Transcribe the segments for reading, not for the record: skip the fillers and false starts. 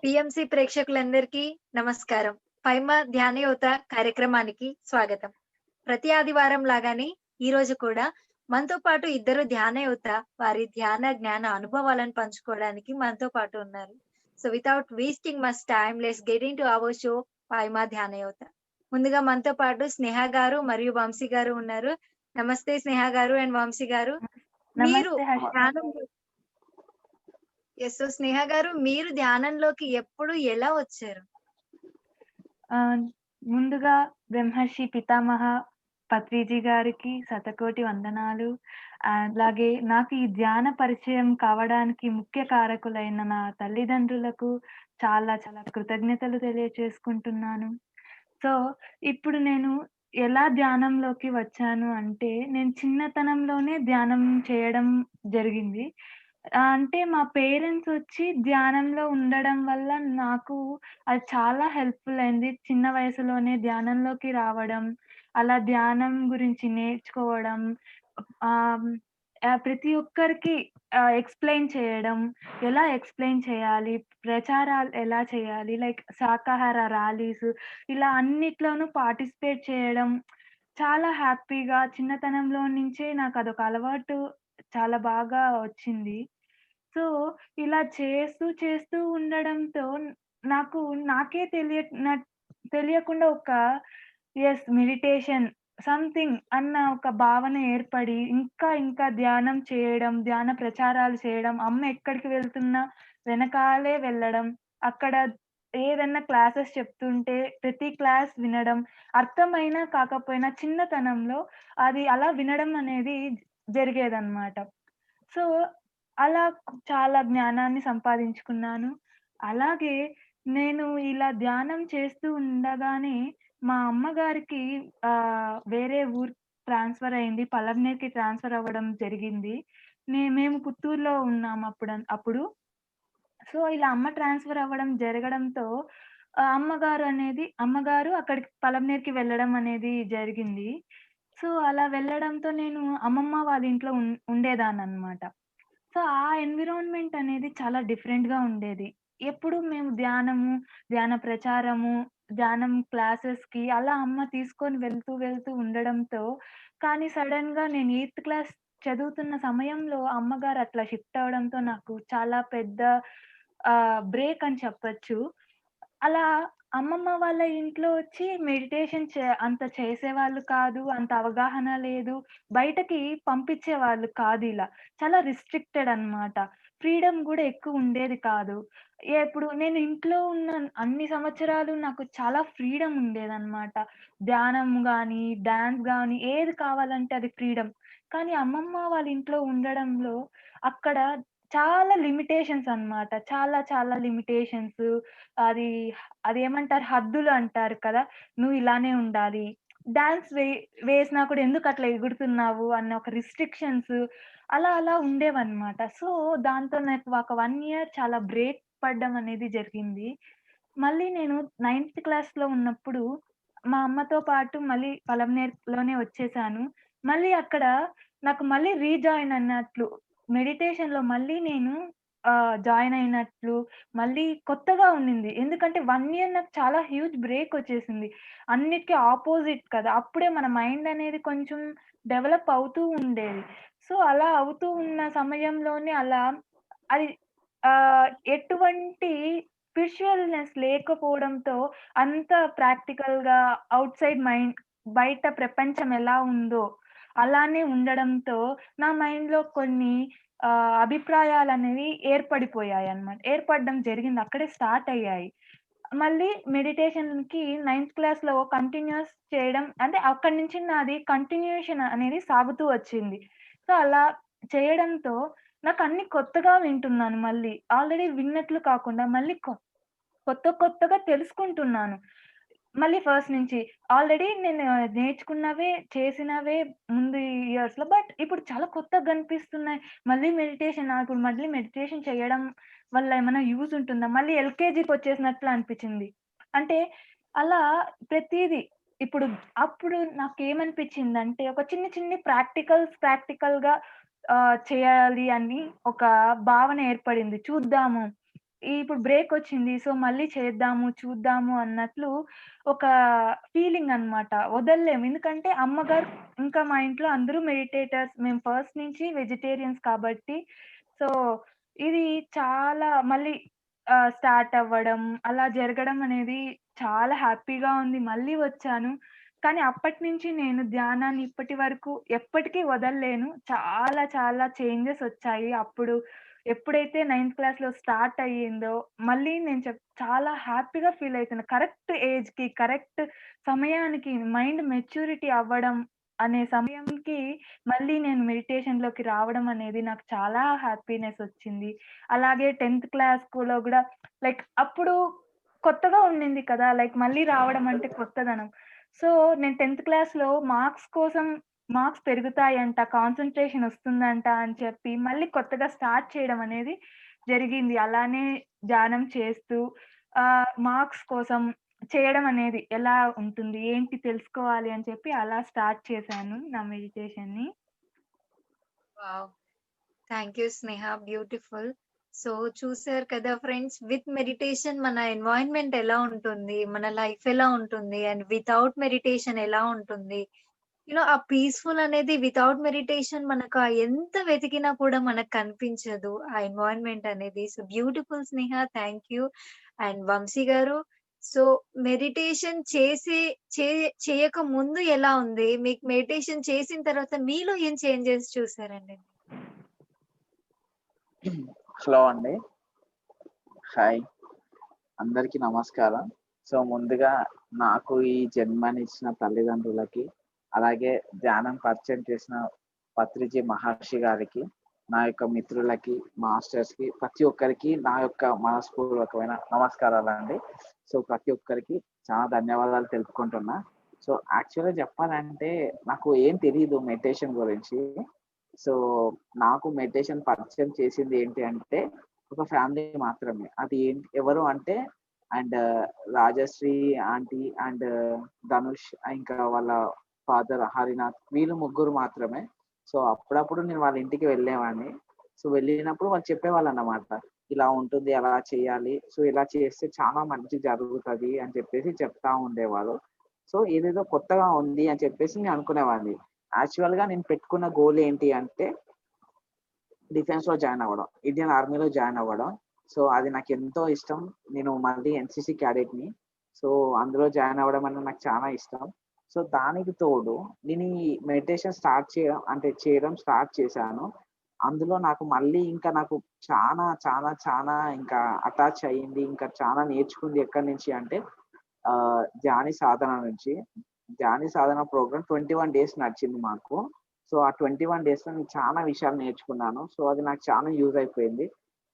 TMC ప్రేక్షకులందరికీ నమస్కారం. పైమ ధ్యానయోత కార్యక్రమానికి స్వాగతం. ప్రతి ఆదివారం లాగానే ఈరోజు కూడా మనతో పాటు ఇద్దరు ధ్యానయోత వారి ధ్యాన, జ్ఞాన అనుభవాలను పంచుకోవడానికి మనతో పాటు ఉన్నారు. So, without wasting much time let's get into our show పైమ ధ్యానయోత. ముందుగా మనతో పాటు స్నేహ గారు మరియు వంశీ గారు ఉన్నారు. నమస్తే స్నేహ గారు అండ్ వంశీ గారు. మీరు నమస్తే హర్ష. ధ్యానం యెస్. సో, స్నేహ గారు మీరు ధ్యానంలోకి ఎప్పుడు ఎలా వచ్చారు? ముందుగా బ్రహ్మర్షి పితామహ పత్రిజీ గారికి శతకోటి వందనాలు. అలాగే నాకు ఈ ధ్యాన పరిచయం కావడానికి ముఖ్య కారకులైన నా తల్లిదండ్రులకు చాలా చాలా కృతజ్ఞతలు తెలియచేసుకుంటున్నాను. సో, ఇప్పుడు నేను ఎలా ధ్యానంలోకి వచ్చాను అంటే, నేను చిన్నతనంలోనే ధ్యానం చేయడం జరిగింది. అంటే మా పేరెంట్స్ వచ్చి ధ్యానంలో ఉండడం వల్ల నాకు అది చాలా హెల్ప్‌ఫుల్ అయింది. చిన్న వయసులోనే ధ్యానంలోకి రావడం, అలా ధ్యానం గురించి నేర్చుకోవడం, ఆహ్, ప్రతి ఒక్కరికి ఎక్స్‌ప్లెయిన్ చేయడం, ఎలా ఎక్స్‌ప్లెయిన్ చేయాలి, ప్రచారాలు ఎలా చేయాలి, లైక్ శాకాహార ర్యాలీస్ ఇలా అన్నిట్లోనూ పార్టిసిపేట్ చేయడం, చాలా హ్యాపీగా చిన్నతనంలో నుంచే నాకదొక అలవాటు చాలా బాగా వచ్చింది. సో, ఇలా చేస్తూ ఉండడంతో నాకు నాకే తెలియకుండా ఒక మెడిటేషన్ సంథింగ్ అన్న ఒక భావన ఏర్పడి, ఇంకా ధ్యానం చేయడం, ధ్యాన ప్రచారాలు చేయడం, అమ్మ ఎక్కడికి వెళ్తున్నా వెనకాలే వెళ్ళడం, అక్కడ ఏదన్నా క్లాసెస్ చెప్తుంటే ప్రతి క్లాస్ వినడం, అర్థమైనా కాకపోయినా చిన్నతనంలో అది అలా వినడం అనేది జరిగేదనమాట. సో, అలా చాలా జ్ఞానాన్ని సంపాదించుకున్నాను. అలాగే నేను ఇలా ధ్యానం చేస్తూ ఉండగానే మా అమ్మగారికి వేరే ఊరు ట్రాన్స్‌ఫర్ అయింది. పలమనేరుకి ట్రాన్స్‌ఫర్ అవ్వడం జరిగింది. మేము పుత్తూరులో ఉన్నాం అప్పుడు. సో, ఇలా అమ్మ ట్రాన్స్‌ఫర్ అవ్వడం జరగడంతో అమ్మగారు అక్కడికి పలమనేరుకి వెళ్ళడం అనేది జరిగింది. సో, అలా వెళ్ళడంతో నేను అమ్మమ్మ వాళ్ళ ఇంట్లో ఉండేదాన్ననమాట. సో, ఆ ఎన్విరాన్మెంట్ అనేది చాలా డిఫరెంట్‌గా ఉండేది. ఎప్పుడు మేము ధ్యాన ప్రచారము, ధ్యానం క్లాసెస్‌కి అలా అమ్మ తీసుకొని వెళ్తూ ఉండడంతో కానీ సడెన్‌గా నేను ఎయిత్ క్లాస్ చదువుతున్న సమయంలో అమ్మగారు అట్లా షిఫ్ట్ అవ్వడంతో నాకు చాలా పెద్ద బ్రేక్ అని చెప్పొచ్చు. అలా అమ్మమ్మ వాళ్ళ ఇంట్లో వచ్చి మెడిటేషన్ అంత చేసేవాళ్ళు కాదు. అంత అవగాహన లేదు. బయటకి పంపించేవాళ్ళు కాదిలా. చాలా రిస్ట్రిక్టెడ్ అన్నమాట. ఫ్రీడమ్ గూడా ఎక్కువుండేది కాదు. ఇప్పుడు నేను ఇంట్లో ఉన్న అన్ని సంవత్సరాలు నాకు చాలా ఫ్రీడమ్ ఉండేదన్నమాట. ధ్యానం గాని, డాన్స్ గాని ఏది కావాలంటే అది ఫ్రీడమ్. కానీ అమ్మమ్మ వాళ్ళ ఇంట్లో ఉండడంలో అక్కడ చాలా లిమిటేషన్స్ అన్నమాట. చాలా లిమిటేషన్స్. అది అదేమంటారు హద్దులు అంటారు కదా! నువ్వు ఇలానే ఉండాలి. డాన్స్ వేసినా కూడా ఎందుకట్లా ఎగురుతున్నావు అన్న ఒక రిస్ట్రిక్షన్స్ అలా ఉండేవన్నమాట. సో, దాంతో నాకు ఒక 1 ఇయర్ చాలా బ్రేక్ పడడం అనేది జరిగింది. మళ్ళీ నేను నైన్త్ క్లాస్‌లో ఉన్నప్పుడు మా అమ్మతో పాటు మళ్ళీ పలమనేరులోనే వచ్చేసాను. మళ్ళీ అక్కడ నాకు మళ్ళీ రీజాయిన్ అన్నట్లు మెడిటేషన్‌లో మళ్ళీ నేను జాయిన్ అయినట్లు మళ్ళీ కొత్తగా ఉండింది. ఎందుకంటే 1 ఇయర్ నాకు చాలా హ్యూజ్ బ్రేక్ వచ్చేసింది. అన్నిటికి ఆపోజిట్ కదా! అప్పుడే మన మైండ్ అనేది కొంచెం డెవలప్ అవుతూ ఉండేది. సో, అలా అవుతూ ఉన్న సమయంలోనే అది ఎటువంటి స్పిరిచ్యువల్‌నెస్ లేకపోవడంతో అంత ప్రాక్టికల్‌గా ఔట్‌సైడ్ మైండ్ బయట ప్రపంచం ఎలా ఉందో అలానే ఉండడంతో నా మైండ్‌లో కొన్ని అభిప్రాయాలనేవి ఏర్పడిపోయాయన్నమాట. ఏర్పడడం జరిగింది. అక్కడే స్టార్ట్ అయ్యాయి. మళ్ళీ మెడిటేషన్‌కి నైన్త్ క్లాస్‌లో కంటిన్యూయస్ చేయడం అంటే అక్కడి నుంచి నాది కంటిన్యూయేషన్ అనేది సాగుతూ వచ్చింది. సో, అలా చేయడంతో నాకన్నీ కొత్తగా వింటున్నాను మళ్ళీ. ఆల్రెడీ విన్నట్లు కాకుండా మళ్ళీ కొత్తగా తెలుసుకుంటున్నాను. మళ్ళీ ఫస్ట్ నుంచి. ఆల్రెడీ నేను నేర్చుకున్నవే, చేసినవే ముందు ఇయర్స్‌లో. బట్ ఇప్పుడు చాలా కొత్తగా గనిపిస్తున్నాయి. మళ్ళీ మెడిటేషన్ చేయడం వల్ల ఏమైనా యూజ్ ఉంటుందా? మళ్ళీ ఎల్‌కేజీకొచ్చేసినట్లు అనిపిచ్చింది. అంటే అలా ప్రతీదీ ఇప్పుడు అప్పుడు నాకేమనిపిచ్చిందంటే ఒక చిన్ని ప్రాక్టికల్‌గా చేయాలి అని ఒక భావన ఏర్పడింది. చూద్దాము. ఇప్పుడు బ్రేకొచ్చింది. సో, మళ్ళీ చేద్దాము, చూద్దాము అన్నట్లు ఒక ఫీలింగ్ అన్నమాట. వదలలేము. ఎందుకంటే అమ్మగారు ఇంకా మా ఇంట్లో అందరూ మెడిటేటర్స్. మేము ఫస్ట్ నుంచి వెజిటేరియన్స్ కాబట్టి, సో, ఇది చాలా మళ్ళీ స్టార్ట్ అవ్వడం, అలా జరగడం అనేది చాలా హ్యాపీగా ఉంది. మళ్ళీ వచ్చాను. కానీ అప్పటినుంచి నేను ధ్యానాన్ని ఇప్పటి వరకు ఎప్పటికీ వదలలేను. చాలా చాలా చేంజెస్ వచ్చాయి. అప్పుడు ఎప్పుడైతే నైన్త్ క్లాస్‌లో స్టార్ట్ అయ్యిందో, మళ్ళీ నేను చాలా హ్యాపీగా ఫీల్ అయితున్నా. కరెక్ట్ ఏజ్‌కి, కరెక్ట్ సమయానికి మైండ్ మెచ్యూరిటీ అవ్వడం అనే సమయంకి మళ్ళీ నేను మెడిటేషన్‌లోకి రావడం అనేది నాకు చాలా హ్యాపీనెస్ వచ్చింది. అలాగే 10థ్ క్లాస్‌లో గూడా అప్పుడు కొత్తగా ఉండింది కదా! మళ్ళీ రావడం అంటే కొత్తదనం. సో, నేను 10థ్ క్లాస్‌లో మార్క్స్ పెరుగుతాయంట, కాన్సంట్రేషన్ ఒస్తుందంట అని చెప్పి మళ్ళీ కొత్తగా స్టార్ట్ చేయడం అనేది జరిగింది. అలానే ధ్యానం చేస్తూ మార్క్స్ కోసం చేయడం అనేది ఎలా ఉంటుంది, ఏంటి తెలుసుకోవాలి అని చెప్పి అలా స్టార్ట్ చేశాను నా మెడిటేషన్‌ని. Wow! Thank you Sneha. Beautiful. So చూసారు కదా ఫ్రెండ్స్, విత్ మెడిటేషన్ మన ఎన్వైరన్మెంట్ ఎలా ఉంటుంది, మన లైఫ్ ఎలా ఉంటుంది, అండ్ వితౌట్ మెడిటేషన్ ఎలా ఉంటుంది. ఆ పీస్‌ఫుల్ అనేది వితౌట్ మెడిటేషన్ మనకు ఎంత వెతికినా కూడా మనకు కనిపించదు. ఆ ఎన్వైరన్మెంట్ అనేది. So beautiful Sneha. Thank you. And Vamshi గారు, సో మెడిటేషన్ చే చేయక ముందు ఎలా ఉంది? మీకు మెడిటేషన్ చేసిన తర్వాత మీలో ఏం చేంజెస్ చూసారండి? హలో అండి. హాయ్. అందరికీ నమస్కారం. సో, ముందుగా నాకు ఈ జన్మనిచ్చిన తల్లిదండ్రులకి, అలాగే ధ్యానం పరిచయం చేసిన పత్రిజీ మహర్షి గారికి, నా యొక్క మిత్రులకి, మాస్టర్స్‌కి, ప్రతి ఒక్కరికి నా యొక్క మనస్పూర్వకమైన నమస్కారాలండి. సో, ప్రతి ఒక్కరికి చాలా ధన్యవాదాలు తెలుపుకుంటున్నా. సో, యాక్చువల్‌గా చెప్పాలంటే నాకు ఏం తెలీదు మెడిటేషన్ గురించి. సో, నాకు మెడిటేషన్ పరిచయం చేసింది ఏంటి అంటే, ఒక ఫ్యామిలీ మాత్రమే. అది ఎవరు అంటే రాజశ్రీ ఆంటీ అండ్ ధనుష్, ఇంకా వాళ్ళ ఫాదర్ హరినాథ్, వీళ్ళు ముగ్గురు మాత్రమే. సో, అప్పుడప్పుడు నేను వాళ్ళ ఇంటికి వెళ్ళేవాడిని. సో, వెళ్ళినప్పుడు వాళ్ళు చెప్పేవాళ్ళన్నమాట. ఇలా ఉంటుంది, అలా చేయాలి. సో, ఇలా చేస్తే చాలా మంచి జరుగుతది అని చెప్పేసి చెప్తా ఉండేవాళ్ళు. సో, ఏదేదో కొత్తగా ఉంది అని చెప్పేసి నేను అనుకునేవాడిని. యాక్చువల్‌గా నేను పెట్టుకున్న గోల్ ఏంటి అంటే డిఫెన్స్‌లో జాయిన్ అవ్వడం. ఇండియన్ ఆర్మీలో జాయిన్ అవ్వడం. సో, అది నాకెంతో ఇష్టం. నేను మళ్ళీ ఎన్‌సీసీ క్యాడెట్‌ని. సో, అందులో జాయిన్ అవ్వడం అనేది నాకు చాలా ఇష్టం. సో, దానికి తోడు నేను ఈ మెడిటేషన్ చేయడం స్టార్ట్ చేశాను. అందులో నాకు మళ్ళీ ఇంకా నాకు చాలా ఇంకా అటాచ్ అయింది. ఇంకా చాలా నేర్చుకుంది ఎక్కడి నుంచి అంటే ధ్యాని సాధన నుంచి. ధ్యాని సాధన ప్రోగ్రామ్ 21 డేస్ నడిచింది మాకు. సో, ఆ 21 డేస్‌లో నేను చాలా విషయాలు నేర్చుకున్నాను. సో, అది నాకు చాలా యూజ్ అయిపోయింది.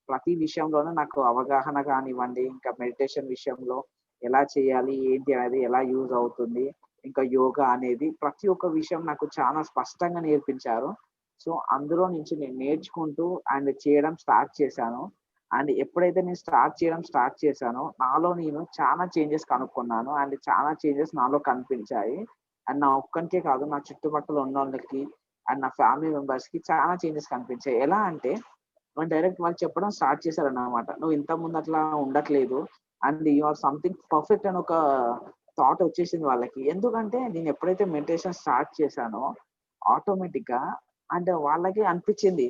ప్రతి విషయంలోనూ నాకు అవగాహన కానివ్వండి, ఇంకా మెడిటేషన్ విషయంలో ఎలా చేయాలి, ఏంటి అనేది ఎలా యూజ్ అవుతుంది, ఇంకా యోగా అనేది ప్రతి ఒక్క విషయం నాకు చాలా స్పష్టంగా నేర్పించారు. సో, అందులో నుంచి నేను నేర్చుకుంటూ అండ్ చేయడం స్టార్ట్ చేశాను. అండ్ ఎప్పుడైతే నేను స్టార్ట్ చేశానో, నాలో నేను చాలా చేంజెస్ కనుక్కున్నాను. అండ్ చాలా చేంజెస్ నాలో కనిపించాయి. అండ్ నా ఒక్కనికే కాదు, నా చుట్టుపక్కల ఉన్నోళ్ళకి అండ్ నా ఫ్యామిలీ మెంబర్స్‌కి చాలా చేంజెస్ కనిపించాయి. ఎలా అంటే డైరెక్ట్ వాళ్ళు చెప్పడం స్టార్ట్ చేశారన్నమాట. "నువ్వు ఇంతకుముందు అట్లా ఉండట్లేదు. And you or something perfect" అని ఒక థాట్ వచ్చేసింది వాళ్ళకి. ఎందుకంటే నేను ఎప్పుడైతే మెడిటేషన్ స్టార్ట్ చేశానో ఆటోమేటిక్‌గా వాళ్ళకి అనిపించింది.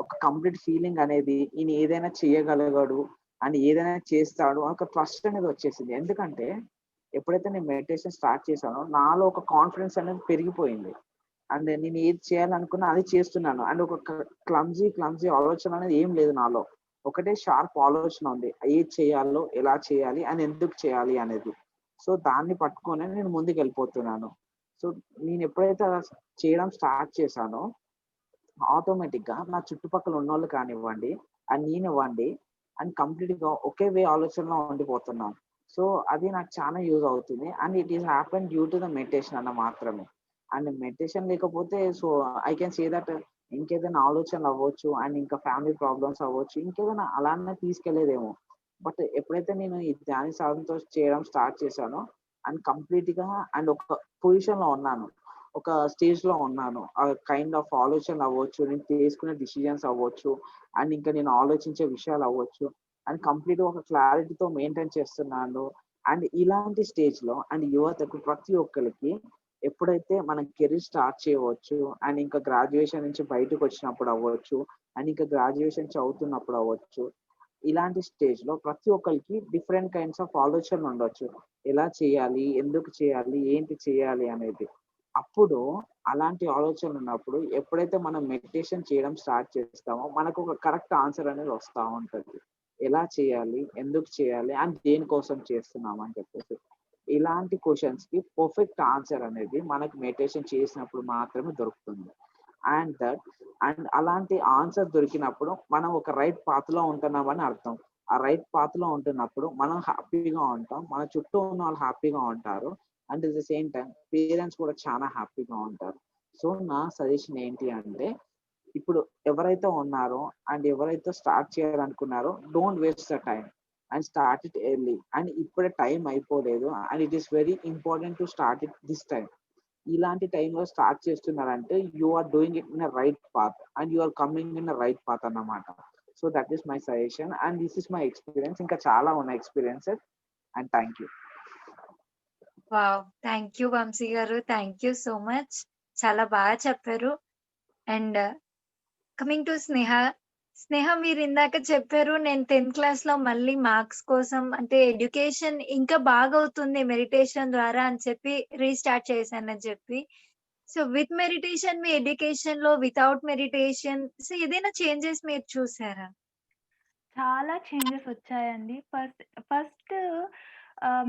ఒక కంప్లీట్ ఫీలింగ్ అనేది ఈయన ఏదైనా చేయగలగడు అండ్ ఏదైనా చేస్తాడు అని ఒక ట్రస్ట్ అనేది వచ్చేసింది. ఎందుకంటే ఎప్పుడైతే నేను మెడిటేషన్ స్టార్ట్ చేశానో నాలో ఒక కాన్ఫిడెన్స్ అనేది పెరిగిపోయింది. నేను ఏది చేయాలనుకున్నా అది చేస్తున్నాను. ఒక క్లమ్జీ ఆలోచన అనేది ఏం లేదు నాలో. ఒకటే షార్ప్ ఆలోచన ఉంది. ఏది చేయాలో, ఎలా చేయాలి అండ్ ఎందుకు చేయాలి అనేది. సో, దాన్ని పట్టుకొని నేను ముందుకెళ్ళిపోతున్నాను. సో, నేను ఎప్పుడైతే అలా చేయడం స్టార్ట్ చేశానో ఆటోమేటిక్‌గా నా చుట్టుపక్కల ఉన్నోళ్ళు కానివ్వండి, నేనివ్వండి కంప్లీట్‌గా ఒకే ఆలోచనలో ఉండిపోతున్నాం. సో, అది నాకు చాలా యూజ్ అవుతుంది. And it is happen due to the meditation అన్న మాత్రమే. మెడిటేషన్ లేకపోతే so, I can say that ఇంకేదైనా ఆలోచనలు అవ్వచ్చు ఇంకా ఫ్యామిలీ ప్రాబ్లమ్స్ అవ్వచ్చు. ఇంకేదైనా అలానే తీసుకెళ్ళేదేమో. బట్ ఎప్పుడైతే నేను ఈ ధ్యాన సాధనతో చేయడం స్టార్ట్ చేశానో కంప్లీట్‌గా ఒక పొజిషన్‌లో ఉన్నాను. ఒక స్టేజ్‌లో ఉన్నాను. కైండ్ ఆఫ్ ఆలోచనలు అవ్వచ్చు, నేను తీసుకునే డిసిజన్స్ అవ్వచ్చు, ఇంకా నేను ఆలోచించే విషయాలు అవ్వచ్చు. అండ్ కంప్లీట్‌గా ఒక క్లారిటీతో మెయింటైన్ చేస్తున్నాను. అండ్ ఇలాంటి స్టేజ్‌లో అండ్ యువతకు ప్రతి ఒక్కళ్ళకి ఎప్పుడైతే మనం కెరీర్ స్టార్ట్ చేయవచ్చు అండ్ ఇంకా గ్రాడ్యుయేషన్ నుంచి బయటకొచ్చినప్పుడు అవ్వచ్చు, అండ్ ఇంకా గ్రాడ్యుయేషన్ చదువుతున్నప్పుడు అవ్వచ్చు. ఇలాంటి స్టేజ్‌లో ప్రతి ఒక్కళ్ళకి డిఫరెంట్ కైండ్స్ ఆఫ్ ఆలోచనలుండొచ్చు. ఎలా చేయాలి? ఎందుకు చేయాలి? ఏంటి చేయాలి అనేది. అప్పుడు అలాంటి ఆలోచనలున్నప్పుడు ఎప్పుడైతే మనం మెడిటేషన్ చేయడం స్టార్ట్ చేస్తామో మనకొక కరెక్ట్ ఆన్సర్ అనేది వస్తా ఉంటది. ఎలా చేయాలి? ఎందుకు చేయాలి? అండ్ దేనికోసం చేస్తున్నాం అని చెప్పేసి. ఇలాంటి క్వెషన్స్‌కి పర్ఫెక్ట్ ఆన్సర్ అనేది మనకు మెడిటేషన్ చేసినప్పుడు మాత్రమే దొరుకుతుంది. అండ్ దట్ అండ్ అలాంటి ఆన్సర్ దొరికినప్పుడు మనం ఒక రైట్ పాత్‌లో ఉంటున్నామని అర్థం. ఆ రైట్ పాత్‌లో ఉంటున్నప్పుడు మనం హ్యాపీగా ఉంటాం. మన చుట్టూ ఉన్నవాళ్ళు హ్యాపీగా ఉంటారు. And at the same time parents కూడా చాలా హ్యాపీగా ఉంటారు. సో, నా సజెషన్ ఏంటి అంటే, ఇప్పుడు ఎవరైతే ఉన్నారో అండ్ ఎవరైతే స్టార్ట్ చేయాలనుకున్నారో don't waste the time and start it early. And ఇప్పుడే టైం అయిపోలేదు and it is very important to start it this time. ఇలాంటి టైంలో స్టార్ట్ చేస్తున్నారంటే you are doing it in a right path and you are coming in a right path అన్నమాట. So that is my suggestion and this is my experience. ఇంకా చాలా ఉన్నాయి experiences and thank you. Wow! Thank you Vamsi గారు. Thank you so much. చాలా బాగా చెప్పారు. And coming to స్నేహ. స్నేహ మీరిందాక చెప్పారు నేను 10థ్ క్లాస్‌లో మళ్ళీ మార్క్స్ కోసం అంటే ఎడ్యుకేషన్ ఇంకా బాగవుతుంది మెడిటేషన్ ద్వారా అని చెప్పి రీస్టార్ట్ చేశానని చెప్పి. సో, విత్ మెడిటేషన్ మీ ఎడ్యుకేషన్‌లో, వితౌట్ మెడిటేషన్ సో, ఏదైనా చేంజెస్ మీరు చూసారా? చాలా చేంజెస్ వచ్చాయండి. ఫస్ట్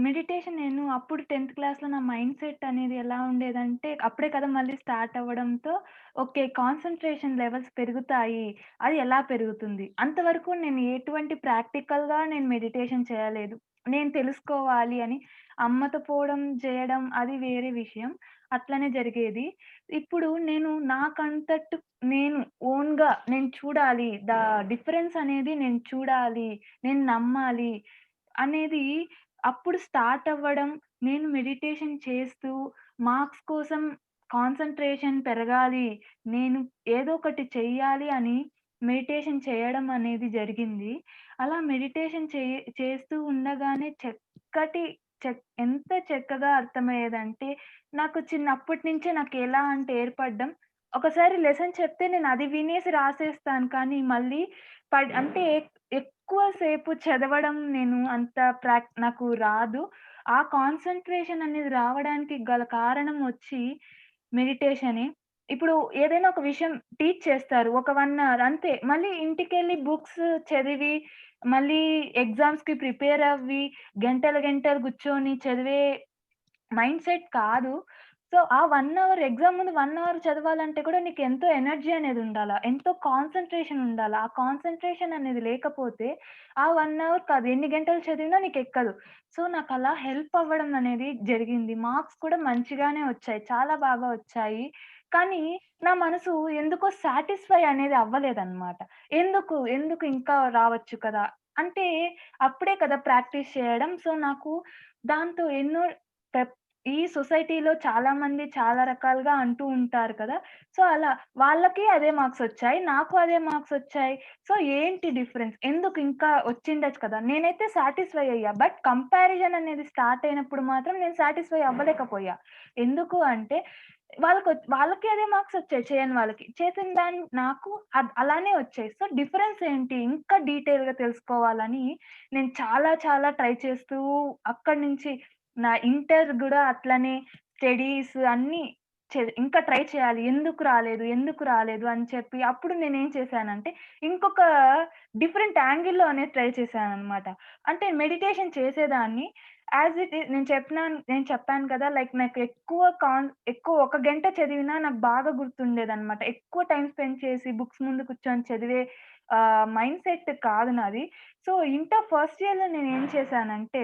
మెడిటేషన్ నేను అప్పుడు 10థ్ క్లాస్‌లో నా మైండ్ సెట్ అనేది ఎలా ఉండేదంటే, అప్పుడే కదా మళ్ళీ స్టార్ట్ అవ్వడంతో, ఓకే. కాన్సంట్రేషన్ లెవెల్స్ పెరుగుతాయి. అది ఎలా పెరుగుతుంది? అంతవరకు నేను ఎటువంటి ప్రాక్టికల్‌గా నేను మెడిటేషన్ చేయలేదు. నేను తెలుసుకోవాలి అని అమ్మతో పోవడం, చేయడం అది వేరే విషయం. అట్లనే జరిగేది. ఇప్పుడు నేను నాకంతట నేను ఓన్‌గా నేను చూడాలి. డిఫరెన్స్ అనేది నేను చూడాలి. నేను నమ్మాలి అనేది అప్పుడు స్టార్ట్ అవ్వడం. నేను మెడిటేషన్ చేస్తూ మార్క్స్ కోసం కాన్సంట్రేషన్ పెరగాలి. నేను ఏదో ఒకటి చెయ్యాలి అని మెడిటేషన్ చేయడం అనేది జరిగింది. అలా మెడిటేషన్ చేస్తూ ఉండగానే ఎంత చక్కగా అర్థమయ్యేదంటే నాకు చిన్నప్పటి నుంచే నాకెలా అంటే ఏర్పడ్డం ఒకసారి లెసన్ చెప్తే నేను అది వినేసి రాసేస్తాను. కానీ మళ్ళీ అంటే ఎక్కువ సేపు చదవడం నేను అంత నాకు రాదు. ఆ కాన్సంట్రేషన్ అనేది రావడానికి గల కారణం వచ్చి మెడిటేషనే. ఇప్పుడు ఏదైనా ఒక విషయం టీచ్ చేస్తారు. ఒక 1 అవర్ అంతే. మళ్ళీ ఇంటికెళ్ళి బుక్స్ చదివి, మళ్ళీ ఎగ్జామ్స్‌కి ప్రిపేర్ అవ్వి, గంటలు గంటలు కూర్చొని చదివే మైండ్ సెట్ కాదు. సో, ఆ 1 అవర్ ఎగ్జామ్ ముందు 1 అవర్ చదవాలంటే కూడా నీకెంతో ఎనర్జీ అనేదుండాల. ఎంతో కాన్సంట్రేషన్ ఉండాల. ఆ కాన్సంట్రేషన్ అనేది లేకపోతే ఆ 1 అవర్ కాదు ఎన్ని గంటలు చదివినా నీకెక్కదు. సో, నాకలా హెల్ప్ అవ్వడం అనేది జరిగింది. మార్క్స్ కూడా మంచిగానే వచ్చాయి. చాలా బాగా వచ్చాయి. కానీ నా మనసు ఎందుకో సాటిస్ఫై అనేది అవ్వలేదన్నమాట. ఎందుకు ఇంకా రావచ్చు కదా! అంటే అప్పుడే కదా ప్రాక్టీస్ చేయడం. సో, నాకు దాంతో ఎన్నో పెప్ ఈ సొసైటీలో చాలామంది చాలా రకాలుగా అంటూ ఉంటారు కదా! సో, అలా వాళ్ళకి అదే మార్క్సొచ్చాయి. నాకు అదే మార్క్సొచ్చాయి. సో, ఏంటి డిఫరెన్స్? ఎందుకు ఇంకా వచ్చిండొచ్చు కదా! నేనైతే సాటిస్ఫై అయ్యా. బట్ కంపారిజన్ అనేది స్టార్ట్ అయినప్పుడు మాత్రం నేను సాటిస్ఫై అవ్వలేకపోయా. ఎందుకు అంటే వాళ్ళకి అదే మార్క్సొచ్చాయి చేయని వాళ్ళకి. చేసిన నాకు అలానే వచ్చాయి. సో, డిఫరెన్స్ ఏంటి? ఇంకా డీటెయిల్‌గా తెలుసుకోవాలని నేను చాలా చాలా ట్రై చేస్తూ అక్కడి నుంచి నా ఇంటర్ గూడా అట్లనే స్టడీస్ అన్నీ ఇంకా ట్రై చేయాలి. ఎందుకు రాలేదు అని చెప్పి అప్పుడు నేనేం చేశానంటే, ఇంకొక డిఫరెంట్ యాంగిల్‌లో అనేది ట్రై చేశాననమాట. అంటే మెడిటేషన్ చేసేదాన్ని. యాజ్ ఇట్ ఈజ్ నేను చెప్పాను కదా! లైక్ నాకు ఎక్కువ ఒక గంట చదివినా నాకు బాగా గుర్తుండేదనమాట. ఎక్కువ టైమ్ స్పెండ్ చేసి బుక్స్ ముందు కూర్చొని చదివే మైండ్ సెట్ కాదు నాది. సో, ఇంటర్ ఫస్ట్ ఇయర్‌లో నేనేం చేశానంటే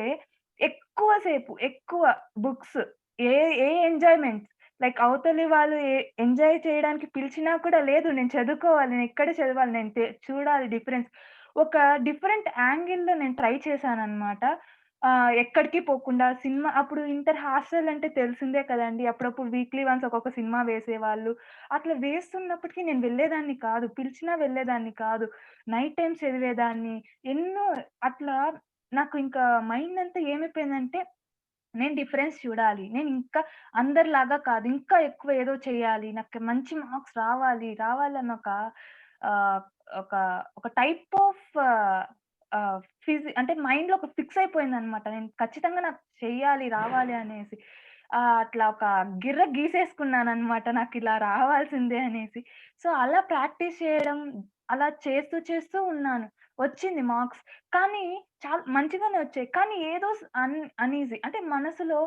ఎక్కువ బుక్స్ ఏ ఏ ఎంజాయ్‌మెంట్స్ లైక్ అవతలి వాళ్ళు ఎంజాయ్ చేయడానికి పిలిచినా కూడా లేదు నేను చదువుకోవాలి. నేను ఇక్కడే చదవాలి. నేను చూడాలి డిఫరెన్స్. ఒక డిఫరెంట్ యాంగిల్‌లో నేను ట్రై చేశాననమాట. ఎక్కడికి పోకుండా సినిమా అప్పుడు ఇంటర్ హాస్టల్ అంటే తెలిసిందే కదండీ! అప్పుడప్పుడు వీక్లీ వన్స్ ఒక్కొక్క సినిమా వేసేవాళ్ళు. అట్లా వేస్తున్నప్పటికి నేను వెళ్ళేదాన్ని కాదు. పిలిచినా వెళ్ళేదాన్ని కాదు. నైట్ టైమ్స్ చదివేదాన్ని. ఎన్నో అట్లా నాకు ఇంకా మైండ్ అంతా ఏమైపోయిందంటే నేను డిఫరెన్స్ చూడాలి. నేను ఇంకా అందరిలాగా కాదు. ఇంకా ఎక్కువ ఏదో చేయాలి. నాకు మంచి మార్క్స్ రావాలి. రావాలన్న ఆహ్, ఒక ఒక టైప్ ఆఫ్ అంటే మైండ్‌లో ఒక ఫిక్స్ అయిపోయిందనమాట. నేను ఖచ్చితంగా నాకు చెయ్యాలి, రావాలి అనేసి. అట్లా ఒక గిర్ర గీసేసుకున్నాననమాట. నాకిలా రావాల్సిందే అనేసి. సో, అలా ప్రాక్టీస్ చేయడం, అలా చేస్తూ చేస్తూ ఉన్నాను. వచ్చింది మార్క్స్. కానీ మంచిగానే వచ్చాయి. కానీ ఏదో అనీజీ అంటే మనసులో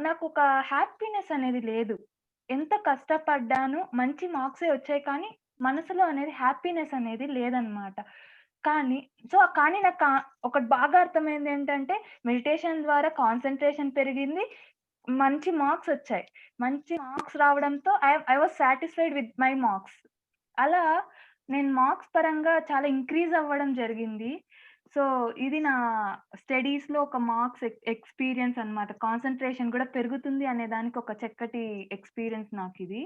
నాకొక హ్యాపీనెస్ అనేది లేదు. ఎంత కష్టపడ్డాను, మంచి మార్క్సే వచ్చాయి కానీ, మనసులో అనేది హ్యాపీనెస్ అనేది లేదనమాట. కానీ కానీ నాకు ఒకటి బాగా అర్థమైందేంటంటే, మెడిటేషన్ ద్వారా కాన్సంట్రేషన్ పెరిగింది. మంచి మార్క్స్ వచ్చాయి. మంచి మార్క్స్ రావడంతో I was satisfied with my marks. అలా నేను మార్క్స్ పరంగా చాలా ఇంక్రీజ్ అవ్వడం జరిగింది. సో, ఇది నా స్టడీస్‌లో ఒక మార్క్స్ ఎక్స్‌పీరియన్స్ అన్నమాట. కాన్సంట్రేషన్ గూడా పెరుగుతుంది అనే దానికి ఒక చక్కటి ఎక్స్‌పీరియన్స్ నాకిది.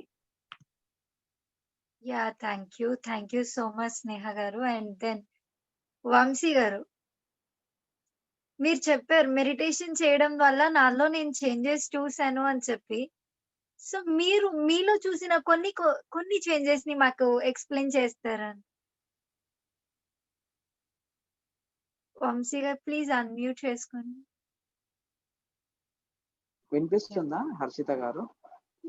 Yeah! Thank you so much Sneha గారు. అండ్ దెన్ వంశీ గారు, మీరు చెప్పారు మెడిటేషన్ చేయడం వల్ల నాలో నేను చేంజెస్ చూసాను అని చెప్పి. సో, మీరు మీలో చూసిన కొన్ని చేంజెస్‌ని మాకు ఎక్స్‌ప్లెయిన్ చేస్తారా? వంశీ గారు ప్లీజ్ అన్‌మ్యూట్ చేసుకోండి. వినిపిస్తుందా హర్షిత గారు?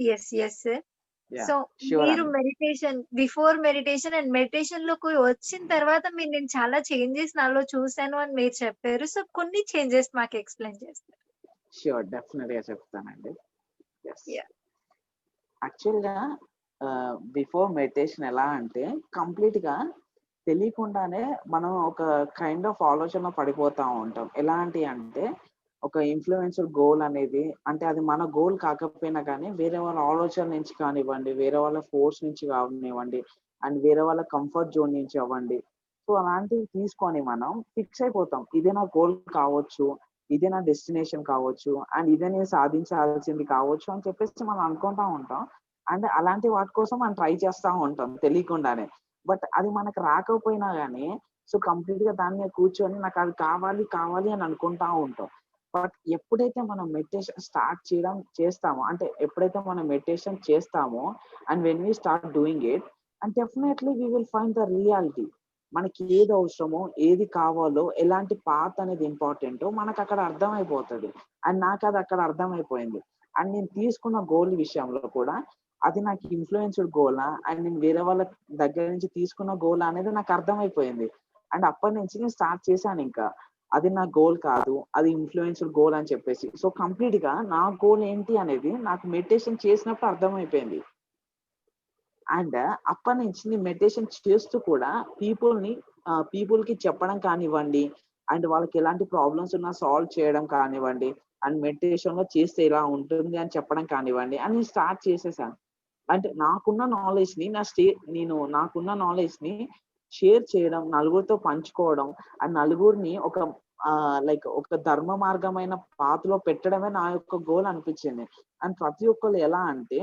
Yes. Sir. Yeah! So, sure మీరు అండి. బిఫోర్ మెడిటేషన్ అండ్ మెడిటేషన్‌లోకి వచ్చిన తర్వాత నేను చాలా చేంజెస్ నాలో చూసాను అని మీరు చెప్పారు. సో, కొన్ని చేంజెస్ మాకు ఎక్స్‌ప్లెయిన్ చేస్తారా? ష్యూర్ డెఫినిట్‌గా చెప్తానండి. యెస్. యాహ్! యాక్చువల్‌గా బిఫోర్ మెడిటేషన్ ఎలా అంటే కంప్లీట్‌గా తెలియకుండానే మనం ఒక కైండ్ ఆఫ్ ఆలోచనలో పడిపోతా ఉంటాం. ఎలాంటి అంటే ఒక ఇన్‌ఫ్లుయెన్సర్ గోల్ అనేది అంటే అది మన గోల్ కాకపోయినా కానీ వేరే వాళ్ళ ఆలోచన నుంచి కానివ్వండి, వేరే వాళ్ళ ఫోర్స్ నుంచి కానివ్వండి, అండ్ వేరే వాళ్ళ కంఫర్ట్ జోన్ నుంచి అవ్వండి. సో, అలాంటివి తీసుకొని మనం ఫిక్స్ అయిపోతాం. ఇదే నా గోల్ కావచ్చు, ఇదే నా డెస్టినేషన్ కావచ్చు, అండ్ ఇదే నేను సాధించాల్సింది కావచ్చు అని చెప్పేసి మనం అనుకుంటా ఉంటాం. అండ్ అలాంటి వాటి కోసం మనం ట్రై చేస్తా ఉంటాం తెలియకుండానే. బట్ అది మనకు రాకపోయినా గానీ, సో, కంప్లీట్‌గా దాని మీద కూర్చొని నాకది కావాలి, కావాలి అని అనుకుంటా ఉంటాం. బట్ ఎప్పుడైతే మనం మెడిటేషన్ స్టార్ట్ చేస్తామో, అంటే ఎప్పుడైతే మనం మెడిటేషన్ చేస్తామో and when we start doing it and definitely we will find the reality. మనకి ఏది అవసరమో, ఏది కావాలో, ఎలాంటి పాత్ అనేది ఇంపార్టెంటో మనకక్కడ అర్థమైపోతది. అండ్ నాకది అక్కడ అర్థమైపోయింది. అండ్ నేను తీసుకున్న గోల్ విషయంలో కూడా అది నాకు ఇన్‌ఫ్లుయెన్స్‌డ్ గోలా? అండ్ నేను వేరే వాళ్ళ దగ్గర నుంచి తీసుకున్న గోలా? అనేది నాకు అర్థమైపోయింది. అండ్ అప్పటినుంచి నేను స్టార్ట్ చేశానింకా. అది నా గోల్ కాదు. అది ఇన్‌ఫ్లుయెన్స్‌డ్ గోల్ అని చెప్పేసి. సో, కంప్లీట్‌గా నా గోల్ ఏంటి అనేది నాకు మెడిటేషన్ చేసినప్పుడు అర్థమైపోయింది. అండ్ అప్పటినుంచి నేను మెడిటేషన్ చేస్తూ కూడా పీపుల్‌కి చెప్పడం కానివ్వండి, అండ్ వాళ్ళకి ఎలాంటి ప్రాబ్లమ్స్ ఉన్నా సాల్వ్ చేయడం కానివ్వండి, అండ్ మెడిటేషన్‌లో చేస్తే ఇలా ఉంటుంది అని చెప్పడం కానివ్వండి, అని స్టార్ట్ చేసేసాను. అంటే నాకున్న నాలెడ్జ్‌ని షేర్ చేయడం, నలుగురితో పంచుకోవడం, ఆ నలుగురిని లైక్ ఒక ధర్మ మార్గమైన పాత్‌లో పెట్టడమే నా యొక్క గోల్ అనిపిచ్చింది. అండ్ ప్రతి ఒక్కళ్ళు ఎలా అంటే,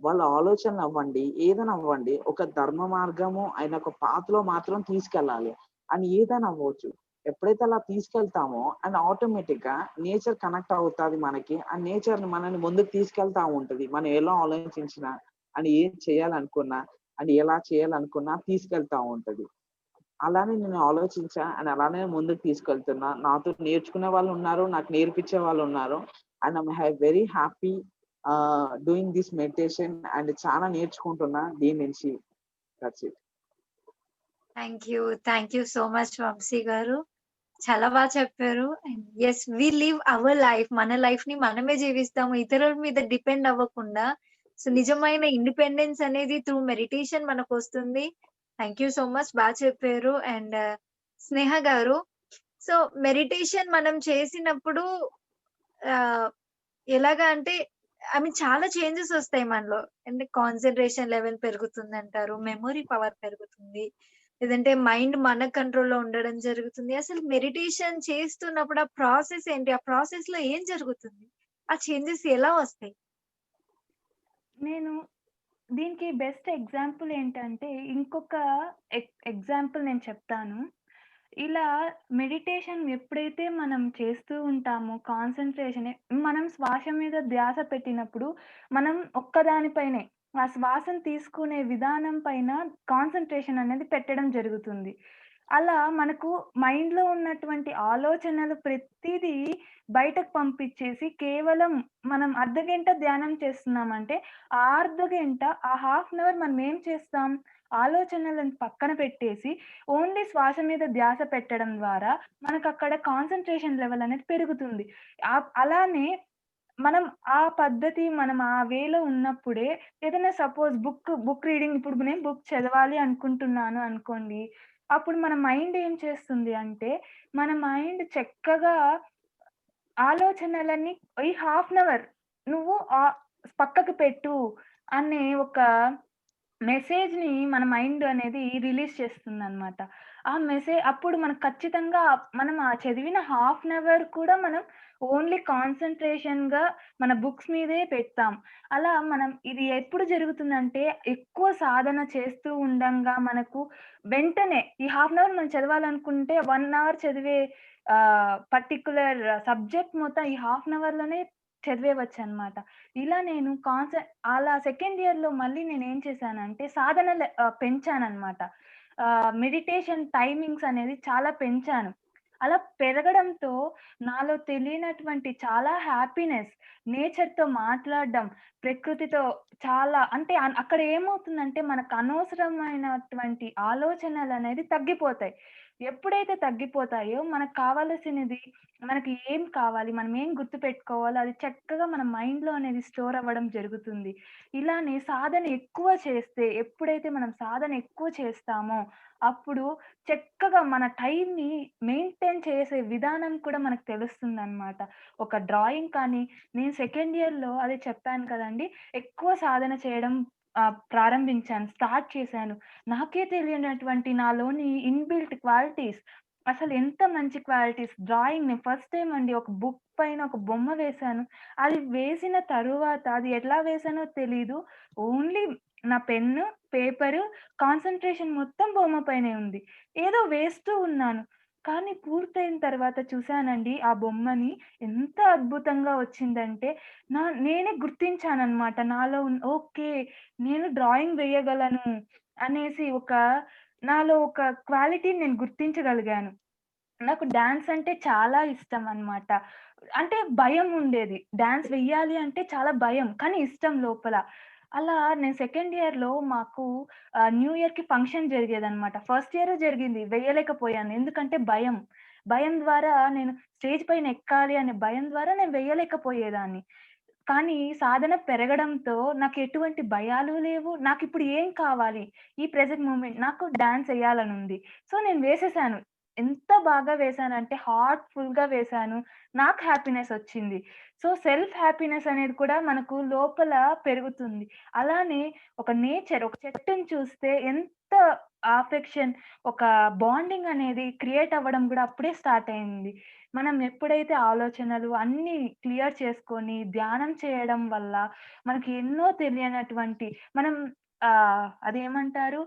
వాళ్ళ ఆలోచనలు అవ్వండి, ఏదైనా అవ్వండి, ఒక ధర్మ మార్గము అయిన ఒక పాత్‌లో మాత్రం తీసుకెళ్ళాలి. అని ఏదైనా అవ్వచ్చు. ఎప్పుడైతే అలా తీసుకెళ్తామో అండ్ ఆటోమేటిక్‌గా నేచర్ కనెక్ట్ అవుతాది మనకి. ఆ నేచర్ మనల్ని ముందుకు తీసుకెళ్తా ఉంటది. మనం ఎలా ఆలోచించినా అండ్ ఏం చేయాలనుకున్నా, అండ్ ఎలా చేయాలనుకున్నా తీసుకెళ్తా ఉంటది. అలానే నేను ఆలోచించా అండ్ అలానే ముందుకు తీసుకెళ్తున్నా. నాతో నేర్చుకునే వాళ్ళున్నారు. నాకు నేర్పించే వాళ్ళున్నారు. And very happy doing this meditation and చాలా నేర్చుకుంటున్నా దీని నుంచి. That's it. Thank you so much Vamshi గారు. చాలా చెప్పారు. And yes we live our life. మన లైఫ్‌ని మనమే జీవిస్తాము. ఇతరుల మీద డిపెండ్ అవ్వకుండా. సో, నిజమైన ఇండిపెండెన్స్ అనేది త్రూ మెడిటేషన్ మనకొస్తుంది. థాంక్ యూ సో మచ్ చెప్పారు. అండ్ స్నేహ గారు, సో, మెడిటేషన్ మనం చేసినప్పుడు ఆహ్, ఎలాగా అంటే చాలా చేంజెస్ ఒస్తాయి మనలో. అంటే కాన్సంట్రేషన్ లెవెల్ పెరుగుతుందంటారు. మెమరీ పవర్ పెరుగుతుంది. లేదంటే మైండ్ మన కంట్రోల్‌లో ఉండడం జరుగుతుంది? అసలు మెడిటేషన్ చేస్తున్నప్పుడు ఆ ప్రాసెస్ ఏంటి? ఆ ప్రాసెస్‌లో ఏం జరుగుతుంది? ఆ చేంజెస్ ఎలా వస్తాయి? నేను దీనికి బెస్ట్ ఎగ్జాంపుల్ ఏంటంటే, ఇంకొక ఎగ్జాంపుల్ నేను చెప్తాను. ఇలా మెడిటేషన్ ఎప్పుడైతే మనం చేస్తూ ఉంటామో మనం శ్వాస మీద ధ్యాస పెట్టినప్పుడు, మనం ఒక్కదానిపైనే ఆ శ్వాసను తీసుకునే విధానం పైన కాన్సంట్రేషన్ అనేది పెట్టడం జరుగుతుంది. అలా మనకు మైండ్‌లో ఉన్నటువంటి ఆలోచనలు ప్రతీదీ బయటకు పంపించేసి కేవలం మనం అర్ధగంట ధ్యానం చేస్తున్నామంటే, ఆ అర్ధగంట, ఆ హాఫ్ అన్ అవర్ మనం ఏం చేస్తాం? ఆలోచనలను పక్కన పెట్టేసి ఓన్లీ శ్వాస మీద ధ్యాస పెట్టడం ద్వారా మనకక్కడ కాన్సంట్రేషన్ లెవెల్ అనేది పెరుగుతుంది. అలానే మనం ఆ వేలో ఉన్నప్పుడే ఏదైనా సపోజ్ బుక్ రీడింగ్ ఇప్పుడు నేను బుక్ చదవాలి అనుకుంటున్నాను అనుకోండి. అప్పుడు మన మైండ్ ఏం చేస్తుంది అంటే, మన మైండ్ చక్కగా ఆలోచనలన్నీ ఈ హాఫ్ అన్ అవర్ నువ్వు పక్కకు పెట్టు అనే ఒక మెసేజ్‌ని మన మైండ్ అనేది రిలీజ్ చేస్తుందనమాట. అప్పుడు మనకు ఖచ్చితంగా మనం ఆ చదివిన హాఫ్ అన్ అవర్ కూడా మనం ఓన్లీ కాన్సంట్రేషన్‌గా మన బుక్స్ మీదే పెడతాం. అలా ఇది ఎప్పుడు జరుగుతుందంటే, ఎక్కువ సాధన చేస్తూ ఉండంగా మనకు వెంటనే ఈ హాఫ్ అన్ అవర్ మనం చదవాలనుకుంటే 1 అవర్ చదివే పర్టిక్యులర్ సబ్జెక్ట్ మొత్తం ఈ హాఫ్ అన్ అవర్‌లోనే చదివేయవచ్చనమాట. ఇలా నేను అలా సెకండ్ ఇయర్‌లో మళ్ళీ నేనేం చేశానంటే పెంచాననమాట. మెడిటేషన్ టైమింగ్స్ అనేది చాలా పెంచాను. అలా పెరగడంతో నాలో తెలియనటువంటి చాలా హ్యాపీనెస్, నేచర్‌తో మాట్లాడడం, ప్రకృతితో చాలా అంటే అక్కడ ఏమవుతుందంటే మనకు అనవసరమైనటువంటి ఆలోచనలనేది తగ్గిపోతాయి. ఎప్పుడైతే తగ్గిపోతాయో మనకు కావాల్సినది మనకి ఏం కావాలి? మనం ఏం గుర్తుపెట్టుకోవాలో అది చక్కగా మన మైండ్‌లో అనేది స్టోర్ అవ్వడం జరుగుతుంది. ఇలానే సాధన ఎక్కువ చేస్తే ఎప్పుడైతే మనం సాధన ఎక్కువ చేస్తామో, అప్పుడు చక్కగా మన టైమ్‌ని మెయింటైన్ చేసే విధానం కూడా మనకు తెలుస్తుందనమాట. ఒక డ్రాయింగ్ కానీ నేను సెకండ్ ఇయర్‌లో అదే చెప్పాను కదండీ! ఎక్కువ సాధన చేయడం ప్రారంభించాను. స్టార్ట్ చేశాను. నాకే తెలియనటువంటి నాలోని ఇన్‌బిల్ట్ క్వాలిటీస్ అసలు ఎంత మంచి క్వాలిటీస్. డ్రాయింగ్ నేను ఫస్ట్ టైమ్ అండి ఒక బుక్ పైన ఒక బొమ్మ వేశాను. అది వేసిన తరువాత అది ఎట్లా వేశానో తెలీదు. ఓన్లీ నా పెన్ను, పేపరు, కాన్సంట్రేషన్ మొత్తం బొమ్మ పైనే ఉంది. ఏదో వేస్తూ ఉన్నాను. కానీ పూర్తయిన తర్వాత చూసానండి ఆ బొమ్మని ఎంత అద్భుతంగా వచ్చిందంటే, నేనే గుర్తించాననమాట. ఓకే. నేను డ్రాయింగ్ వేయగలను అనేసి నాలో ఒక క్వాలిటీని నేను గుర్తించగలిగాను. నాకు డాన్స్ అంటే చాలా ఇష్టం అన్నమాట. అంటే భయం ఉండేది. డాన్స్ వెయ్యాలి అంటే చాలా భయం. కానీ ఇష్టం లోపల. అలా నేను సెకండ్ ఇయర్‌లో మాకు న్యూ ఇయర్‌కి ఫంక్షన్ జరిగేదన్నమాట. ఫస్ట్ ఇయరే జరిగింది. వేయలేకపోయాను. ఎందుకంటే భయం. భయం ద్వారా నేను స్టేజ్ పైన ఎక్కాలి అనే భయం ద్వారా నేను వేయలేకపోయేదాన్ని. కానీ సాధన పెరగడంతో నాకు ఎటువంటి భయాలు లేవు. నాకిప్పుడు ఏం కావాలి? ఈ ప్రెజెంట్ మూమెంట్ నాకు డాన్స్ ఎయ్యాలనుంది. సో, నేను వేసేసాను. ఎంత బాగా వేశానంటే హార్ట్‌ఫుల్‌గా వేశాను. నాకు హ్యాపీనెస్ ఒచ్చింది. సో, సెల్ఫ్ హ్యాపీనెస్ అనేది కూడా మనకు లోపల పెరుగుతుంది. అలానే ఒక చెట్టుని చూస్తే ఎంత అఫెక్షన్, ఒక బాండింగ్ అనేది క్రియేట్ అవ్వడం గూడా అప్పుడే స్టార్ట్ అయింది. మనం ఎప్పుడైతే ఆలోచనలు అన్నీ క్లియర్ చేసుకొని ధ్యానం చేయడం వల్ల మనకి ఎన్నో తెలియనటువంటి మనం అదేమంటారు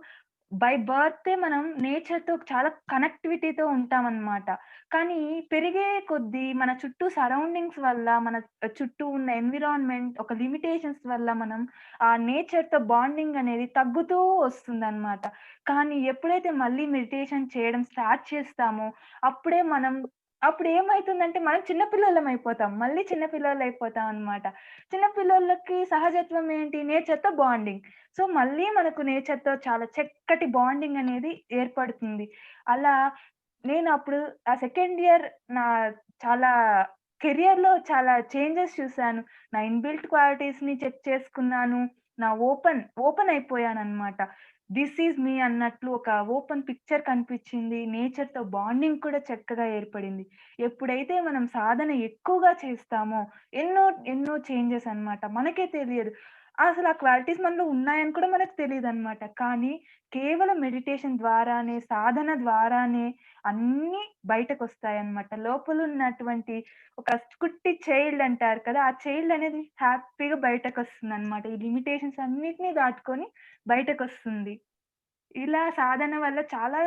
బై బర్తే మనం నేచర్‌తో చాలా కనెక్టివిటీతో ఉంటామనమాట. కానీ పెరిగే కొద్దీ మన చుట్టూ సరౌండింగ్స్ వల్ల, మన చుట్టూ ఉన్న ఎన్విరాన్మెంట్ ఒక లిమిటేషన్స్ వల్ల మనం ఆ నేచర్‌తో బాండింగ్ అనేది తగ్గుతూ వస్తుందనమాట. కానీ ఎప్పుడైతే మళ్ళీ మెడిటేషన్ చేయడం స్టార్ట్ చేస్తామో, అప్పుడే మనం అప్పుడేమైతుందంటే మనం చిన్న పిల్లోళ్ళమైపోతాం. మళ్ళీ చిన్న పిల్లోళ్ళైపోతామనమాట. చిన్న పిల్లోళ్ళకి సహజత్వం ఏంటి? నేచర్‌తో బాండింగ్. సో, మళ్ళీ మనకు నేచర్‌తో చాలా చక్కటి బాండింగ్ అనేది ఏర్పడుతుంది. అలా నేనప్పుడు ఆ సెకండ్ ఇయర్ నా చాలా కెరియర్‌లో చాలా చేంజెస్ చూసాను. నా ఇన్‌బిల్ట్ క్వాలిటీస్‌ని చెక్ చేసుకున్నాను. నా ఓపెన్ అయిపోయాననమాట. థిస్ ఈజ్ మీ అన్నట్లు ఒక ఓపెన్ పిక్చర్ కనిపిచ్చింది. నేచర్‌తో బాండింగ్ కూడా చక్కగా ఏర్పడింది. ఎప్పుడైతే మనం సాధన ఎక్కువగా చేస్తామో ఎన్నో, ఎన్నో చేంజెస్ అన్నమాట. మనకే తెలియదు. అసలు ఆ క్వాలిటీస్ మనలో ఉన్నాయని కూడా మనకు తెలీదన్నమాట. కానీ కేవలం మెడిటేషన్ ద్వారానే, సాధన ద్వారానే అన్నీ బయటకొస్తాయన్నమాట. లోపల ఉన్నటువంటి ఒక కుట్టి చైల్డ్ అంటారు కదా! ఆ చైల్డ్ అనేది హ్యాపీగా బయటకొస్తుందన్నమాట. ఈ లిమిటేషన్స్ అన్నిటిని దాటుకొని బయటకొస్తుంది. ఇలా సాధన వల్ల చాలా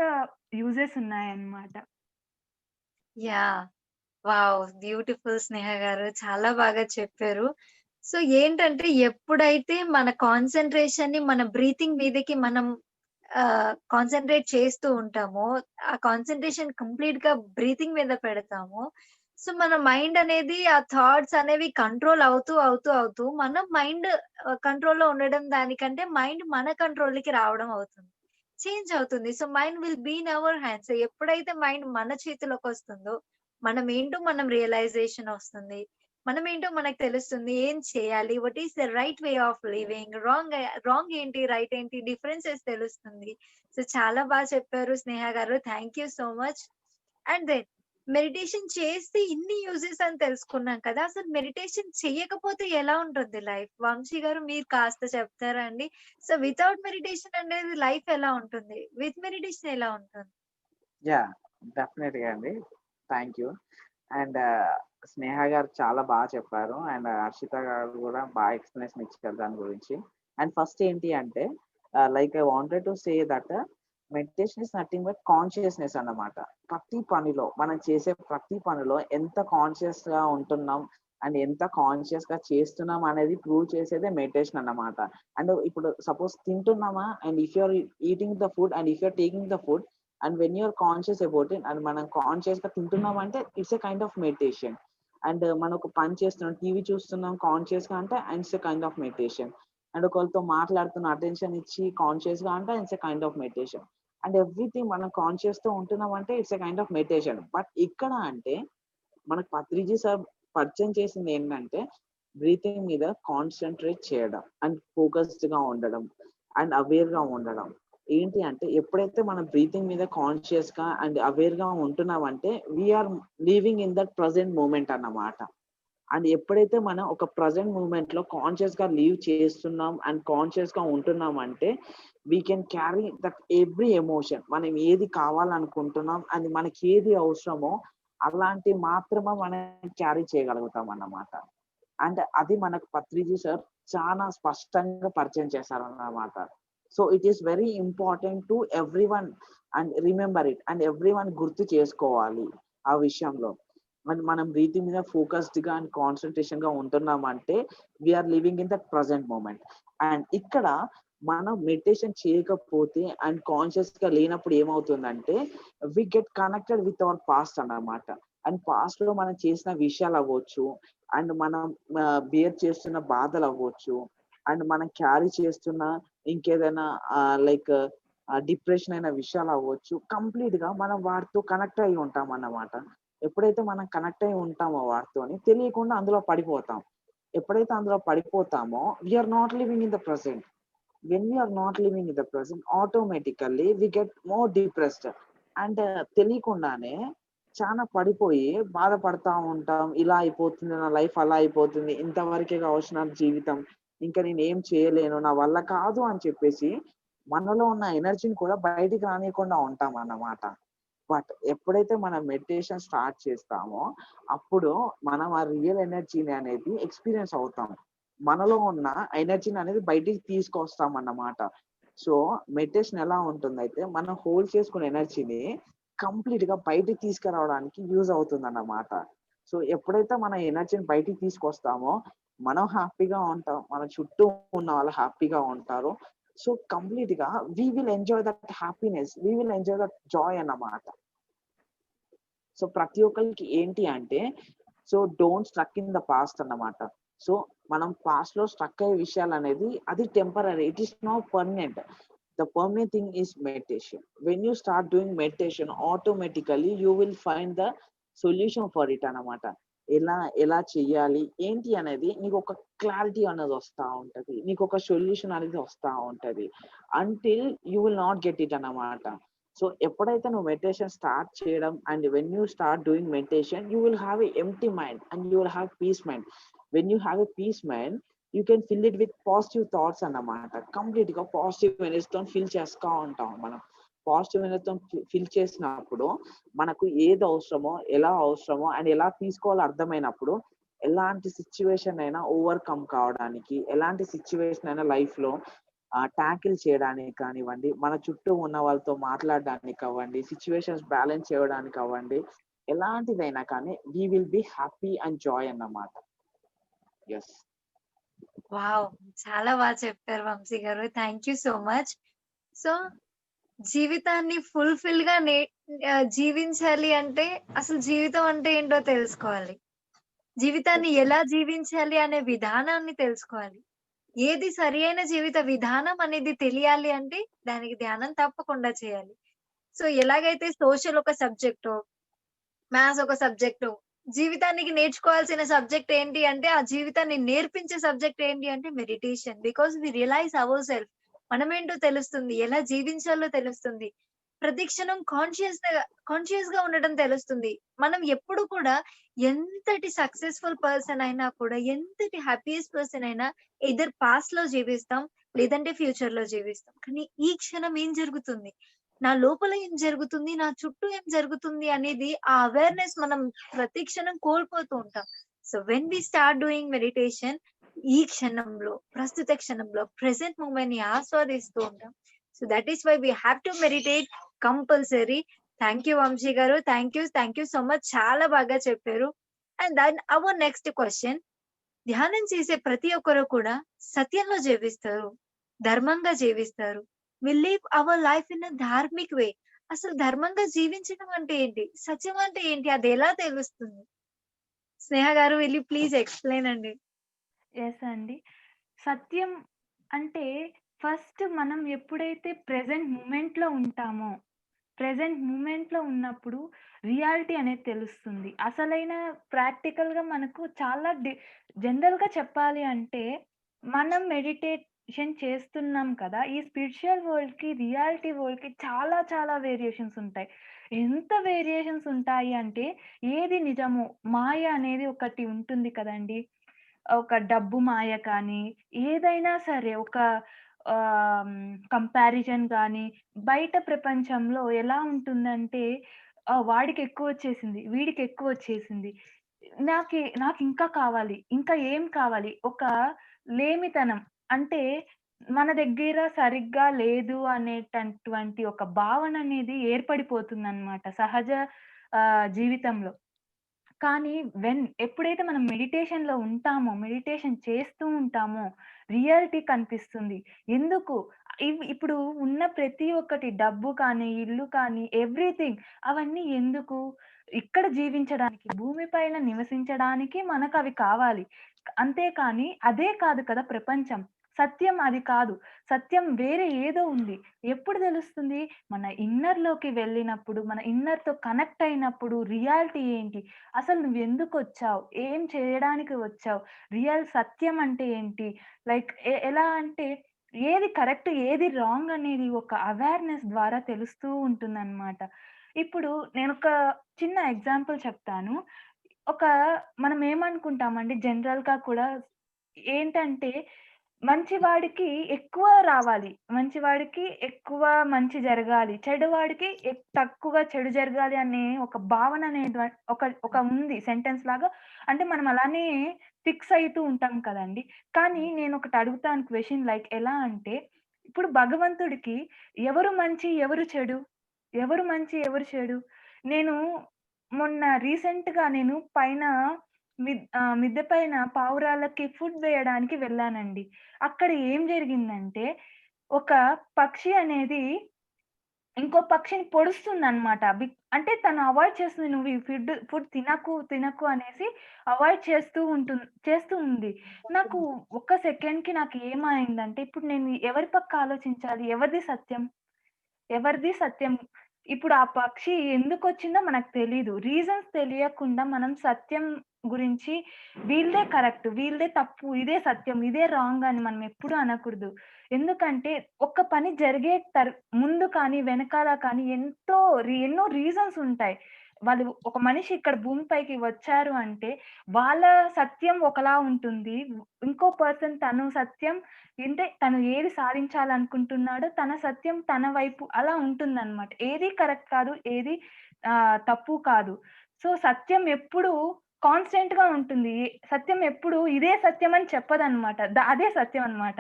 యూజెస్ ఉన్నాయన్నమాట. యాహ్! వావ్! బ్యూటిఫుల్ స్నేహ గారు. చాలా బాగా చెప్పారు. సో, ఏంటంటే ఎప్పుడైతే మన కాన్సంట్రేషన్‌ని మన బ్రీతింగ్ మీదకి మనం కాన్సంట్రేట్ చేస్తూ ఉంటామో, ఆ కాన్సంట్రేషన్ కంప్లీట్‌గా బ్రీతింగ్ మీద పెడతామో, సో, మన మైండ్ అనేది ఆ థాట్స్ అనేవి కంట్రోల్ అవుతూ మన మైండ్ కంట్రోల్‌లో ఉండడం దానికంటే మైండ్ మన కంట్రోల్‌కి రావడం అవుతుంది. చేంజ్ అవుతుంది. So, mind will be in our hands. ఎప్పుడైతే మైండ్ మన చేతిలోకొస్తుందో మనమేంటో మనం రియలైజేషన్ ఒస్తుంది. మనమేంటో మనకు తెలుస్తుంది. ఏం చేయాలి? What is the right way of living? Wrong ఏంటి? రైట్ ఏంటి? డిఫరెన్సెస్ తెలుస్తుంది. సో, చాలా చెప్పారు స్నేహ గారు. Thank you so much. And then meditation చేస్తే ఇన్ని యూజెస్ అని తెలుసుకున్నాం కదా! అసలు మెడిటేషన్ చెయ్యకపోతే ఎలా ఉంటుంది లైఫ్? వంశీ గారు మీరు కాస్త చెప్తారా అండి? సో, వితౌట్ మెడిటేషన్ అనేది లైఫ్ ఎలా ఉంటుంది? విత్ మెడిటేషన్ ఎలా ఉంటుంది? యాహ్! డెఫినెట్‌గా అండి. Thank you. అండ్ స్నేహ గారు చాలా చెప్పారు. అండ్ హర్షిత గారు కూడా ఎక్స్‌ప్లనేషన్ ఇచ్చారు దాని గురించి. అండ్ ఫస్ట్ ఏంటి అంటే like I wanted to say that meditation is nothing but consciousness అన్నమాట. ప్రతి పనిలో మనం చేసే ప్రతి పనిలో ఎంత కాన్షియస్‌గా ఉంటున్నాం అండ్ ఎంత కాన్షియస్‌గా చేస్తున్నాం అనేది ప్రూవ్ చేసేదే మెడిటేషన్ అన్నమాట. అండ్ ఇప్పుడు సపోజ్ తింటున్నామా and if you are eating the food and if you are taking the food and when you're conscious about it and మనం కాన్షియస్ గా తింటున్నాం అంటే it's a kind of meditation. And మనం ఒక పని చేస్తున్నాం, టీవీ చూస్తున్నాం కాన్షియస్ గా అంటే it's a kind of meditation. And ఒకరితో మాట్లాడుతున్న అటెన్షన్ ఇచ్చి కాన్షియస్ గా అంటే it's a kind of meditation. And everything మనం కాన్షియస్ తో ఉంటున్నాం అంటే it's a kind of meditation. But ఇక్కడ అంటే మనకు పత్రిజీ సార్ పరిచయం చేసింది ఏంటంటే బ్రీతింగ్ మీద కాన్సన్ట్రేట్ చేయడం అండ్ ఫోకస్డ్ గా ఉండడం అండ్ అవేర్ గా ఉండడం. ఏంటి అంటే ఎప్పుడైతే మనం బ్రీతింగ్ మీద కాన్షియస్ గా అండ్ అవేర్ గా ఉంటున్నామంటే we're living in that present moment అన్నమాట. అండ్ ఎప్పుడైతే మనం ఒక ప్రజెంట్ మూమెంట్ లో కాన్షియస్ గా లీవ్ చేస్తున్నాం అండ్ కాన్షియస్ గా ఉంటున్నాం అంటే we can carry that every emotion. మనం ఏది కావాలనుకుంటున్నాం అండ్ మనకి ఏది అవసరమో అలాంటి మాత్రమే మనం క్యారీ చేయగలుగుతాం అన్నమాట. అండ్ అది మనకు పత్రిజీ సార్ చాలా స్పష్టంగా పరిచయం చేశారన్నమాట. So it is very important to every one and remember it and every one గుర్తు చేసుకోవాలి ఆ విషయంలో. అండ్ మనం బ్రీతింగ్ మీద ఫోకస్డ్ గా అండ్ కాన్సన్ట్రేషన్ గా ఉంటున్నామంటే we're living in that present moment. And ఇక్కడ మనం మెడిటేషన్ చేయకపోతే అండ్ కాన్షియస్ గా లేనప్పుడు ఏమవుతుందంటే we get connected with our past అన్నమాట. అండ్ పాస్ట్ లో మనం చేసిన విషయాలు అవ్వచ్చు అండ్ మనం బియర్ చేస్తున్న బాధలు అవ్వచ్చు అండ్ మనం క్యారీ చేస్తున్న ఇంకేదైనా లైక్ డిప్రెషన్ అయిన విషయాలు అవ్వచ్చు కంప్లీట్ గా మనం వాటితో కనెక్ట్ అయి ఉంటాం అన్నమాట. ఎప్పుడైతే మనం కనెక్ట్ అయి ఉంటామో వాటితోని తెలియకుండా అందులో పడిపోతాం. ఎప్పుడైతే అందులో పడిపోతామో we're not living in the present. When we're not living in the present automatically we get more depressed. And తెలియకుండానే చాలా పడిపోయి బాధపడతా ఉంటాం. ఇలా అయిపోతుంది నా లైఫ్, అలా అయిపోతుంది, ఇంతవరకే కావచ్చు నా జీవితం, ఇంకా నేను ఏం చేయలేను, నా వల్ల కాదు అని చెప్పేసి మనలో ఉన్న ఎనర్జీని కూడా బయటికి రానియకుండా ఉంటాం అన్నమాట. బట్ ఎప్పుడైతే మనం మెడిటేషన్ స్టార్ట్ చేస్తామో అప్పుడు మనం ఆ రియల్ ఎనర్జీని అనేది ఎక్స్పీరియన్స్ అవుతాం. మనలో ఉన్న ఎనర్జీని అనేది బయటికి తీసుకొస్తాం అన్నమాట. సో మెడిటేషన్ ఎలా ఉంటుందైతే మనం హోల్డ్ చేసుకునే ఎనర్జీని కంప్లీట్ గా బయటికి తీసుకురావడానికి యూజ్ అవుతుంది అన్నమాట. సో ఎప్పుడైతే మన ఎనర్జీని బయటికి తీసుకొస్తామో మనం హ్యాపీగా ఉంటాం, మన చుట్టూ ఉన్న వాళ్ళు హ్యాపీగా ఉంటారు. సో కంప్లీట్ గా we will enjoy that happiness, we will enjoy that Joy అన్నమాట. సో ప్రతి ఒక్కరికి ఏంటి అంటే so don't struck in the past అన్నమాట. సో మనం పాస్ట్ లో స్ట్రక్ అయ్యే విషయాలు అనేది అది temporary, it is not permanent. The permanent thing is meditation. When you start doing meditation automatically you will find the solution for it అన్నమాట. ఎలా ఎలా చెయ్యాలి ఏంటి అనేది నీకు ఒక క్లారిటీ అనేది వస్తా ఉంటది, నీకు ఒక సొల్యూషన్ అనేది వస్తా ఉంటది until you will not get it అన్నమాట. సో ఎప్పుడైతే నువ్వు మెడిటేషన్ స్టార్ట్ చేయడం and when you start doing meditation you will have a empty mind and you will have peace mind. When you have a peace mind you can fill it with positive thoughts అన్నమాట. Complete గా positive ఎనర్జీతో fill చేస్తూ ఉంటాం మనం. Positive ఎనర్జీతో fill చేసినప్పుడు మనకు ఏది అవసరమో, ఎలా అవసరమో అండ్ ఎలా తీసుకోవాలో అర్థమైనప్పుడు ఎలాంటి సిచ్యువేషన్ అయినా ఓవర్కమ్ కావడానికి, ఎలాంటి సిచ్యువేషన్ అయినా లైఫ్ లో ట్యాకిల్ చేయడానికి కానివ్వండి, మన చుట్టూ ఉన్న వాళ్ళతో మాట్లాడడానికి అవ్వండి, సిచ్యువేషన్స్ బ్యాలెన్స్ చేయడానికి అవ్వండి, ఎలాంటిదైనా కానీ we will be happy and Joy అన్నమాట. ఎస్. వావ్! చాలా బాగా చెప్పారు వంశీ గారు. Thank you so much. So, జీవితాన్ని ఫుల్‌ఫిల్‌గా జీవించాలి అంటే అసలు జీవితం అంటే ఏంటో తెలుసుకోవాలి. జీవితాన్ని ఎలా జీవించాలి అనే విధానాన్ని తెలుసుకోవాలి. ఏది సరియైన జీవిత విధానం అనేది తెలియాలి అంటే దానికి ధ్యానం తప్పకుండా చేయాలి. సో, ఎలాగైతే సోషల్ ఒక సబ్జెక్టో, మ్యాథ్స్ ఒక సబ్జెక్టు, జీవితానికి నేర్చుకోవాల్సిన సబ్జెక్ట్ ఏంటి అంటే, ఆ జీవితాన్ని నేర్పించే సబ్జెక్ట్ ఏంటి అంటే meditation. Because we realise our self. మనమేంటో తెలుస్తుంది. ఎలా జీవించాలో తెలుస్తుంది. ప్రతి క్షణం కాన్షియస్‌గా ఉండడం తెలుస్తుంది. మనం ఎప్పుడు కూడా ఎంతటి సక్సెస్‌ఫుల్ పర్సన్ అయినా కూడా, ఎంతటి హ్యాపీయెస్ట్ పర్సన్ అయినా ఎయిదర్ పాస్ట్‌లో జీవిస్తాం, లేదంటే ఫ్యూచర్‌లో జీవిస్తాం. కానీ ఈ క్షణం ఏం జరుగుతుంది? నా లోపల ఏం జరుగుతుంది? నా చుట్టూ ఏం జరుగుతుంది? అనేది ఆ అవేర్‌నెస్ మనం ప్రతి క్షణం కోల్పోతూ ఉంటాం. So, when we start doing meditation ఈ క్షణంలో, ప్రస్తుత క్షణంలో, ప్రెజెంట్ మూమెంట్‌ని ఆస్వాదిస్తూ ఉంటాం. So, that is why we have to meditate compulsory. Thank you Vamsi గారు. Thank you so much. చాలా బాగా చెప్పారు. And then our next question. ధ్యానం చేసే ప్రతి ఒక్కరు కూడా సత్యంలో జీవిస్తారు. ధర్మంగా జీవిస్తారు. We live our life in a dharmic way. అసలు ధర్మంగా జీవించడం అంటే ఏంటి? సత్యం అంటే ఏంటి? అది ఎలా తెలుస్తుంది? స్నేహ గారు విల్ యూ ప్లీజ్ ఎక్స్‌ప్లెయిన్ అండి. యెస్ అండి. సత్యం అంటే ఫస్ట్ మనం ఎప్పుడైతే ప్రెజెంట్ మూమెంట్‌లో ఉన్నప్పుడు రియాలిటీ అనేది తెలుస్తుంది. అసలైన ప్రాక్టికల్‌గా మనకు చాలా జనరల్‌గా చెప్పాలి అంటే మనం మెడిటేషన్ చేస్తున్నాం కదా! ఈ స్పిరిచ్యువల్ వరల్డ్‌కి, రియాలిటీ వరల్డ్‌కి చాలా చాలా వేరియేషన్స్ ఉంటాయి. ఎంత వేరియేషన్స్ ఉంటాయి అంటే ఏది నిజమో, మాయ అనేది ఒకటి ఉంటుంది కదండీ! ఒక డబ్బు మాయ కానీ, ఏదైనా సరే ఒక కంపారిజన్ గానీ, బయట ప్రపంచంలో ఎలా ఉంటుందంటే వాడికెక్కువొచ్చేసింది, వీడికెక్కువొచ్చేసింది. నాకింకా కావాలి, ఇంకా ఏం కావాలి? ఒక లేమితనం. అంటే మన దగ్గర సరిగ్గా లేదు అనేటటువంటి ఒక భావననేది ఏర్పడిపోతుందనమాట సహజ జీవితంలో. కానీ ఎప్పుడైతే మనం మెడిటేషన్‌లో ఉంటామో, మెడిటేషన్ చేస్తూ ఉంటామో, రియాలిటీ కనిపిస్తుంది. ఎందుకు? ఇప్పుడు ఉన్న ప్రతి ఒక్కటి డబ్బు కానీ, ఇల్లు కానీ, ఎవ్రీథింగ్ అవన్నీ ఎందుకు? ఇక్కడ జీవించడానికి, భూమి పైన నివసించడానికి మనకవి కావాలి. అంతేకాని అదే కాదు కదా ప్రపంచం. సత్యం అది కాదు. సత్యం వేరే ఏదో ఉంది. ఎప్పుడు తెలుస్తుంది? మన ఇన్నర్‌లోకి వెళ్ళినప్పుడు, మన ఇన్నర్‌తో కనెక్ట్ అయినప్పుడు రియాలిటీ ఏంటి? అసలు నువ్వెందుకొచ్చావు? ఏం చేయడానికి వచ్చావు? రియల్ సత్యం అంటే ఏంటి? లైక్ ఎలా అంటే ఏది కరెక్ట్, ఏది రాంగ్ అనేది ఒక అవేర్‌నెస్ ద్వారా తెలుస్తూ ఉంటుందన్నమాట. ఇప్పుడు నేనొక చిన్న ఎగ్జాంపుల్ చెప్తాను. ఒక మనం ఏమనుకుంటామండి జనరల్‌గా కూడా ఏంటంటే మంచివాడికి ఎక్కువ రావాలి. మంచివాడికి ఎక్కువ మంచి జరగాలి. చెడువాడికి తక్కువ చెడు జరగాలి అనే ఒక భావన ఒక ఉంది సెంటెన్స్ లాగా. అంటే మనం అలానే ఫిక్స్ అయితూ ఉంటాం కదండీ! కానీ నేనొకటి అడుగుతాను క్వెషన్ లైక్ ఎలా అంటే, ఇప్పుడు భగవంతుడికి ఎవరు మంచి? ఎవరు చెడు? ఎవరు మంచి? ఎవరు చెడు? నేను మొన్న రీసెంట్‌గా నేను మిద్దె పైన పావురాలకి ఫుడ్ వేయడానికి వెళ్ళానండి. అక్కడ ఏం జరిగిందంటే, ఒక పక్షి అనేది ఇంకో పక్షిని పొడుస్తుందనమాట. అంటే తను అవాయిడ్ చేస్తుంది. "నువ్వు ఈ ఫుడ్ తినకు" అనేసి అవాయిడ్ చేస్తూ ఉంది. నాకు ఒక్క సెకండ్‌కి నాకేమైందంటే, ఇప్పుడు నేను ఎవరి పక్క ఆలోచించాలి? ఎవరిది సత్యం? ఇప్పుడు ఆ పక్షి ఎందుకొచ్చిందో మనకు తెలీదు. రీజన్స్ తెలియకుండా మనం సత్యం గురించి వీళ్ళదే కరెక్ట్, వీళ్ళదే తప్పు, ఇదే సత్యం, ఇదే రాంగ్ అని మనం ఎప్పుడూ అనకూడదు. ఎందుకంటే ఒక పని జరిగే ముందు కానీ, వెనకాల కానీ ఎన్నో రీజన్స్ ఉంటాయి. వాళ్ళు ఒక మనిషి ఇక్కడ భూమిపైకి వచ్చారు అంటే వాళ్ళ సత్యం ఒకలా ఉంటుంది. ఇంకో పర్సన్ తను సత్యం అంటే తను ఏది సాధించాలనుకుంటున్నాడో తన సత్యం తన వైపు అలా ఉంటుందన్నమాట. ఏది కరెక్ట్ కాదు. ఏది తప్పు కాదు. సో, సత్యం ఎప్పుడూ కాన్స్టెంట్‌గా ఉంటుంది. సత్యం ఎప్పుడు ఇదే సత్యం అని చెప్పదన్నమాట. అదే సత్యం అన్నమాట.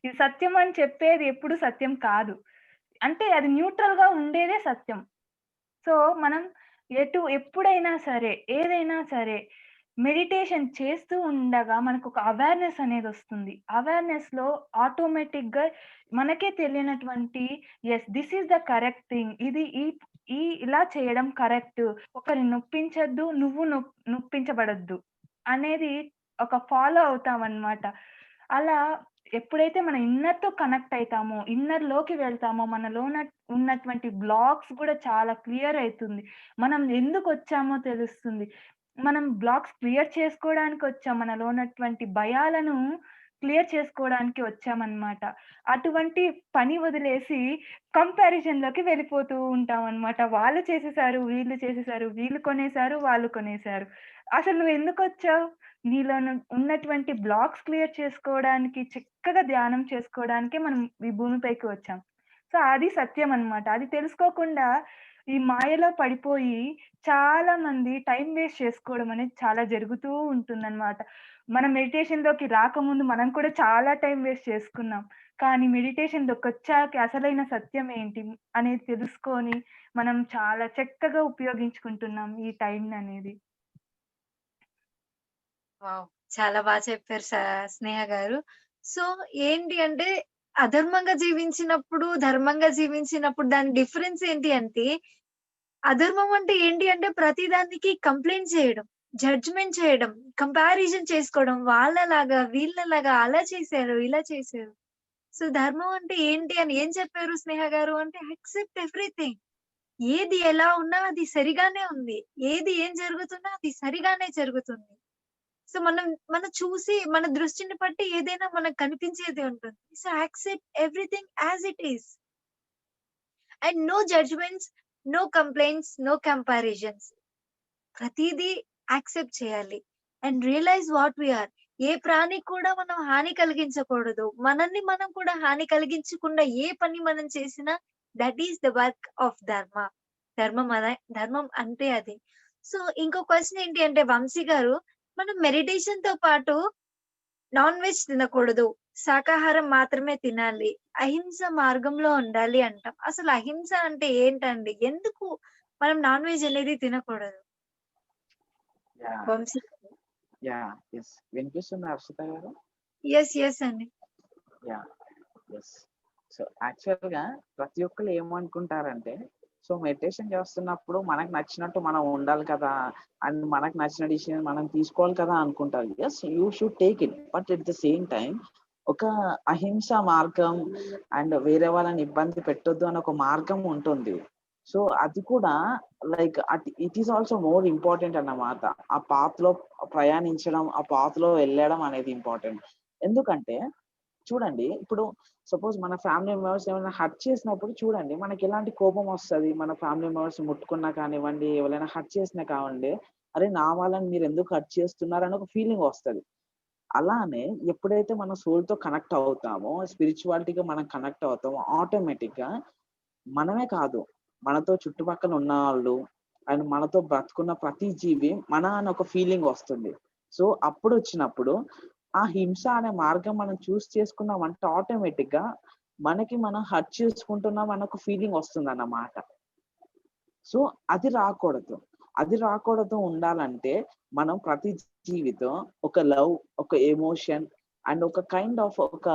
ఇది సత్యం అని చెప్పేది ఎప్పుడు సత్యం కాదు. అంటే అది న్యూట్రల్‌గా ఉండేదే సత్యం. సో, మనం ఎప్పుడైనా సరే, ఏదైనా సరే మెడిటేషన్ చేస్తూ ఉండగా మనకొక అవేర్‌నెస్ అనేదొస్తుంది. అవేర్‌నెస్‌లో ఆటోమేటిక్‌గా మనకే తెలియనటువంటి this is the correct thing. ఇది ఈ ఈ ఇలా చేయడం కరెక్ట్. ఒకరిని నొప్పించొద్దు, నువ్వు నొప్పించబడొద్దు అనేది ఒక ఫాలో అవుతామన్నమాట. అలా ఎప్పుడైతే మన ఇన్నర్‌తో కనెక్ట్ అయితామో, ఇన్నర్‌లోకి వెళ్తామో, మనలోన ఉన్నటువంటి బ్లాక్స్ గూడా చాలా క్లియర్ అయితుంది. మనం ఎందుకొచ్చామో తెలుస్తుంది. మనం బ్లాక్స్ క్లియర్ చేసుకోవడానికొచ్చాం. మనలో ఉన్నటువంటి భయాలను క్లియర్ చేసుకోవడానికి వచ్చామన్నమాట. అటువంటి పని వదిలేసి కంపారిజన్‌లోకి వెళ్ళిపోతూ ఉంటామన్నమాట. వాళ్ళు చేసేసారు, వీళ్ళు చేసేసారు, వీళ్ళు కొనేసారు, వాళ్ళు కొనేసారు. అసలు నువ్వెందుకొచ్చావు? నీలోను ఉన్నటువంటి బ్లాక్స్ క్లియర్ చేసుకోవడానికి, చక్కగా ధ్యానం చేసుకోవడానికే మనం ఈ భూమిపైకి వచ్చాం. సో, అది సత్యం అన్నమాట. అది తెలుసుకోకుండా ఈ మాయలో పడిపోయి చాలా మంది టైమ్ వేస్ట్ చేసుకోవడం అనేది చాలా జరుగుతూ ఉంటుందన్నమాట. మనం మెడిటేషన్‌లోకి రాకముందు మనం కూడా చాలా టైమ్ వేస్ట్ చేసుకున్నాం. కానీ మెడిటేషన్‌లోకొచ్చాక అసలైన సత్యం ఏంటి అనేది తెలుసుకొని, మనం చాలా చక్కగా ఉపయోగించుకుంటున్నాం ఈ టైంననేది. వావ్! చాలా చెప్పారు స్నేహ గారు. సో, ఏంటి అంటే అధర్మంగా జీవించినప్పుడు, ధర్మంగా జీవించినప్పుడు దాని డిఫరెన్స్ ఏంటి అంటే, అధర్మం అంటే ఏంటి అంటే ప్రతి దానికి కంప్లెయింట్ చేయడం, జడ్జ్‌మెంట్ చేయడం, కంపారిజన్ చేసుకోవడం. వాళ్ళలాగా, వీళ్ళలాగా అలా చేశారు, ఇలా చేశారు. సో, ధర్మం అంటే ఏంటి అని ఏం చెప్పారు స్నేహ గారు అంటే యాక్సెప్ట్ ఎవ్రీథింగ్. ఏది ఎలా ఉన్నా అది సరిగానే ఉంది. ఏది ఏం జరుగుతున్నా అది సరిగానే జరుగుతుంది. సో, మనం చూసి మన దృష్టిని బట్టి ఏదైనా మనకు కనిపించేది ఉంటుంది. So, accept everything as it is. And no judgements, no complaints, no comparisons. ప్రతీదీ యాక్సెప్ట్ చేయాలి. And realise what we are. ఏ ప్రాణికి కూడా మనం హాని కలిగించకూడదు. మనల్ని మనం కూడా హాని కలిగించకుండా ఏ పని మనం చేసినా that is the work of ధర్మ. ధర్మం అంటే అది. సో, ఇంకో క్వెషన్ ఏంటి అంటే వంశీ గారు, మనం మెడిటేషన్‌తో పాటు నాన్ వెజ్ తినకూడదు. శాకాహారం మాత్రమే తినాలి. అహింస మార్గంలో ఉండాలి అంటాం. అసలు అహింస అంటే ఏంటండి? ఎందుకు మనం నాన్ వెజ్ అనేది తినకూడదు? యాహ్! వంశీ యెస్. వినిపిస్తుందా హర్షిత గారు? యెస్ అండి. యాహ్! యెస్. సో, యాక్చువల్‌గా ప్రతి ఒక్కళ్ళు ఏమనుకుంటారంటే, సో, మెడిటేషన్ చేస్తున్నప్పుడు మనకు నచ్చినట్టు మనం ఉండాలి కదా! అండ్ మనకు నచ్చిన డిసిషన్ మనం తీసుకోవాలి కదా అనుకుంటారు. Yes, you should take it. But at the same time ఒక అహింస మార్గం అండ్ వేరే వాళ్ళని ఇబ్బంది పెట్టొద్దు అని ఒక మార్గం ఉంటుంది. సో, అది కూడా like it is also more important అన్నమాట. ఆ పాత్‌లో ప్రయాణించడం, ఆ పాత్‌లో వెళ్ళడం అనేది ఇంపార్టెంట్. ఎందుకంటే చూడండి, ఇప్పుడు సపోజ్ మన ఫ్యామిలీ మెంబర్స్ ఏమైనా హర్ట్ చేసినప్పుడు చూడండి, మనకి ఎలాంటి కోపం వస్తది. మన ఫ్యామిలీ మెంబర్స్ ముట్టుకున్నా కానివ్వండి, ఎవరైనా హర్ట్ చేసినా కావండి, అరే! నా వాళ్ళని మీరెందుకు హర్ట్ చేస్తున్నారని ఒక ఫీలింగ్ వస్తది. అలానే ఎప్పుడైతే మన సోల్‌తో కనెక్ట్ అవుతామో, స్పిరిచువాలిటీ‌గా మనం కనెక్ట్ అవుతామో, ఆటోమేటిక్‌గా మనమే కాదు, మనతో చుట్టుపక్కల ఉన్నవాళ్ళు అండ్ మనతో బ్రతుకున్న ప్రతి జీవి మన అని ఒక ఫీలింగ్ వస్తుంది. సో, అప్పుడొచ్చినప్పుడు ఆ హింస అనే మార్గం మనం చేసుకున్నామంటే ఆటోమేటిక్‌గా మనకి మనం హర్ట్ చేసుకుంటున్నాం అన్న ఒక ఫీలింగ్ వస్తుందన్నమాట. సో, అది రాకూడదు. అది రాకూడదు ఉండాలంటే మనం ప్రతి జీవితో ఒక లవ్, ఒక ఎమోషన్ అండ్ ఒక కైండ్ ఆఫ్ ఒక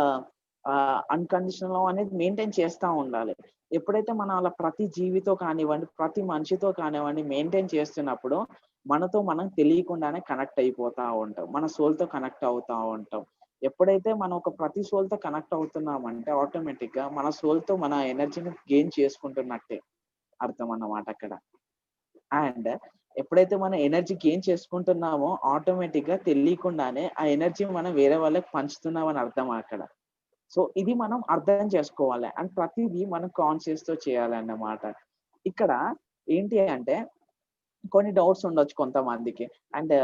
అన్‌కండిషనల్ లవ్ అనేది మెయింటైన్ చేస్తా ఉండాలి. ఎప్పుడైతే మనం అలా ప్రతి జీవితో కానివ్వండి, ప్రతి మనిషితో కానివ్వండి మెయింటైన్ చేస్తున్నప్పుడు మనతో మనం తెలియకుండానే కనెక్ట్ అయిపోతా ఉంటాం. మన సోల్‌తో కనెక్ట్ అవుతా ఉంటాం. ఎప్పుడైతే మనం ఒక ప్రతి సోల్‌తో కనెక్ట్ అవుతున్నామంటే ఆటోమేటిక్‌గా మన సోల్‌తో మన ఎనర్జీని గెయిన్ చేసుకుంటున్నట్టే అర్థం అన్నమాట అక్కడ. అండ్ ఎప్పుడైతే మనం ఎనర్జీ గెయిన్ చేసుకుంటున్నామో ఆటోమేటిక్‌గా తెలియకుండానే ఆ ఎనర్జీ మనం వేరే వాళ్ళకి పంచుతున్నామని అర్థం అక్కడ. సో, ఇది మనం అర్థం చేసుకోవాలి. అండ్ ప్రతీదీ మనం కాన్షియస్‌తో చేయాలన్నమాట. ఇక్కడ ఏంటి అంటే కొన్ని డౌట్స్ ఉండొచ్చు కొంతమందికి. అండ్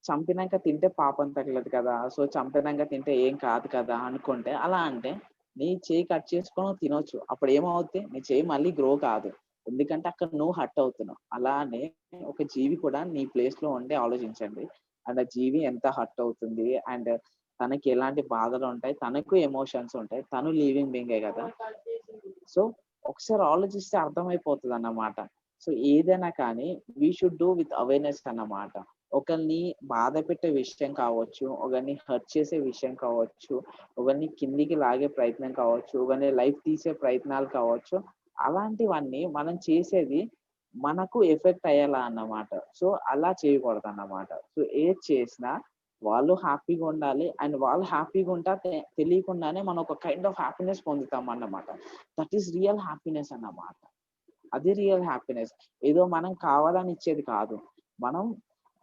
చంపినాక తింటే పాపం తగలదు కదా! సో, చంపినాక తింటే ఏం కాదు కదా అనుకుంటే, అలా అంటే నీ చెయ్యి కట్ చేసుకొని నువ్వు తినొచ్చు. అప్పుడేమవుద్ది? నీ చెయ్యి మళ్ళీ గ్రో కాదు. ఎందుకంటే అక్కడ నువ్వు హర్ట్ అవుతున్నావు. అలానే ఒక జీవి కూడా నీ ప్లేస్‌లో ఉండి ఆలోచించండి. అండ్ ఆ జీవి ఎంత హర్ట్ అవుతుంది. అండ్ తనకి ఎలాంటి బాధలుంటాయి. తనకు ఎమోషన్స్ ఉంటాయి. తను లివింగ్ బీయింగే గదా! సో, ఒకసారి ఆలోచిస్తే అర్థమైపోతదన్నమాట. సో, ఏదైనా కానీ we should do with awareness అన్నమాట. ఒకళ్ళని బాధ పెట్టే విషయం కావచ్చు, ఒకరిని హర్ట్ చేసే విషయం కావచ్చు, ఒకరిని కిందికి లాగే ప్రయత్నం కావచ్చు, ఒకరిని లైఫ్ తీసే ప్రయత్నాలు కావచ్చు, అలాంటివన్నీ మనం చేసేది మనకు ఎఫెక్ట్ అయ్యేలా అన్నమాట. సో, అలా చేయకూడదన్నమాట. సో, ఏది చేసినా వాళ్ళు హ్యాపీగా ఉండాలి. అండ్ వాళ్ళు హ్యాపీగా ఉంటా తెలియకుండానే మనం ఒక కైండ్ ఆఫ్ హ్యాపీనెస్ పొందుతామన్నమాట. దట్ ఈస్ రియల్ హ్యాపీనెస్ అన్నమాట. అది రియల్ హ్యాపీనెస్. ఏదో మనం కావాలని ఇచ్చేది కాదు. మనం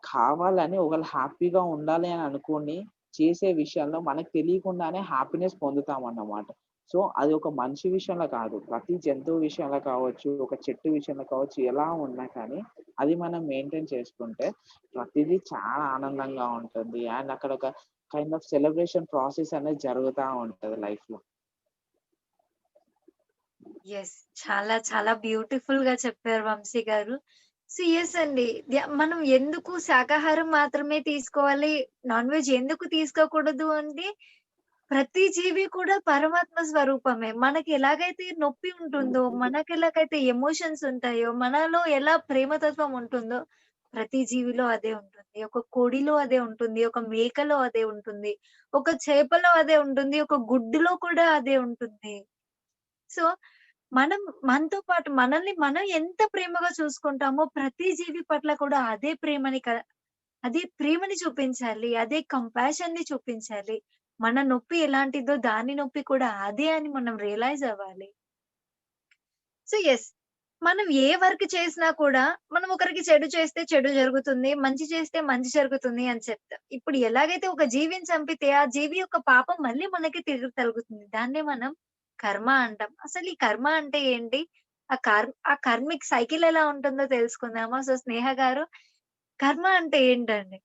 కావాలని ఒకళ్ళు హ్యాపీగా ఉండాలి అని అనుకోని చేసే విషయంలో మనకు తెలియకుండానే హ్యాపీనెస్ పొందుతామన్నమాట. సో, అది ఒక మనిషి విషయంలో కాదు. ప్రతి జంతువు విషయంలో కావచ్చు, ఒక చెట్టు విషయంలో కావచ్చు, ఎలా ఉన్నా కానీ అది మనం మెయింటైన్ చేసుకుంటే ప్రతిదీ చాలా ఆనందంగా ఉంటుంది. అండ్ అక్కడ ఒక కైండ్ ఆఫ్ సెలబ్రేషన్ ప్రాసెస్ అనేది జరుగుతా ఉంటది లైఫ్‌లో. యెస్. చాలా చాలా బ్యూటిఫుల్‌గా చెప్పారు వంశీ గారు. సో, యెస్ అండి. మనం ఎందుకు శాకాహారం మాత్రమే తీసుకోవాలి, నాన్ వెజ్ ఎందుకు తీసుకోకూడదు అంటే, ప్రతి జీవి కూడా పరమాత్మ స్వరూపమే. మనకి ఎలాగైతే నొప్పి ఉంటుందో, మనకెలాగైతే ఎమోషన్స్ ఉంటాయో, మనలో ఎలా ప్రేమతత్వం ఉంటుందో, ప్రతి జీవిలో అదే ఉంటుంది. ఒక కోడిలో అదే ఉంటుంది. ఒక మేకలో అదే ఉంటుంది. ఒక చేపలో అదే ఉంటుంది. ఒక గుడ్డులో కూడా అదే ఉంటుంది. సో, మనం మనతో పాటు మనల్ని మనం ఎంత ప్రేమగా చూసుకుంటామో ప్రతి జీవి పట్ల కూడా అదే ప్రేమని చూపించాలి. అదే కంపాషన్‌ని చూపించాలి. మన నొప్పి ఎలాంటిదో దాని నొప్పి కూడా అదే అని మనం రియలైజ్ అవ్వాలి. So, yes. మనం ఏ వర్క్ చేసినా కూడా మనం ఒకరికి చెడు చేస్తే చెడు జరుగుతుంది. మంచి చేస్తే మంచి జరుగుతుంది అని చెప్తాం. ఇప్పుడు ఎలాగైతే ఒక జీవిని చంపితే ఆ జీవి యొక్క పాపం మళ్ళీ మనకి తిరిగి తగులుతుంది. దాన్నే మనం కర్మ అంటాం. అసలు ఈ కర్మ అంటే ఏంటి? ఆ కర్మిక్ సైకిల్ ఎలా ఉంటుందో తెలుసుకుందామా? సో, స్నేహ గారు కర్మ అంటే ఏంటండి?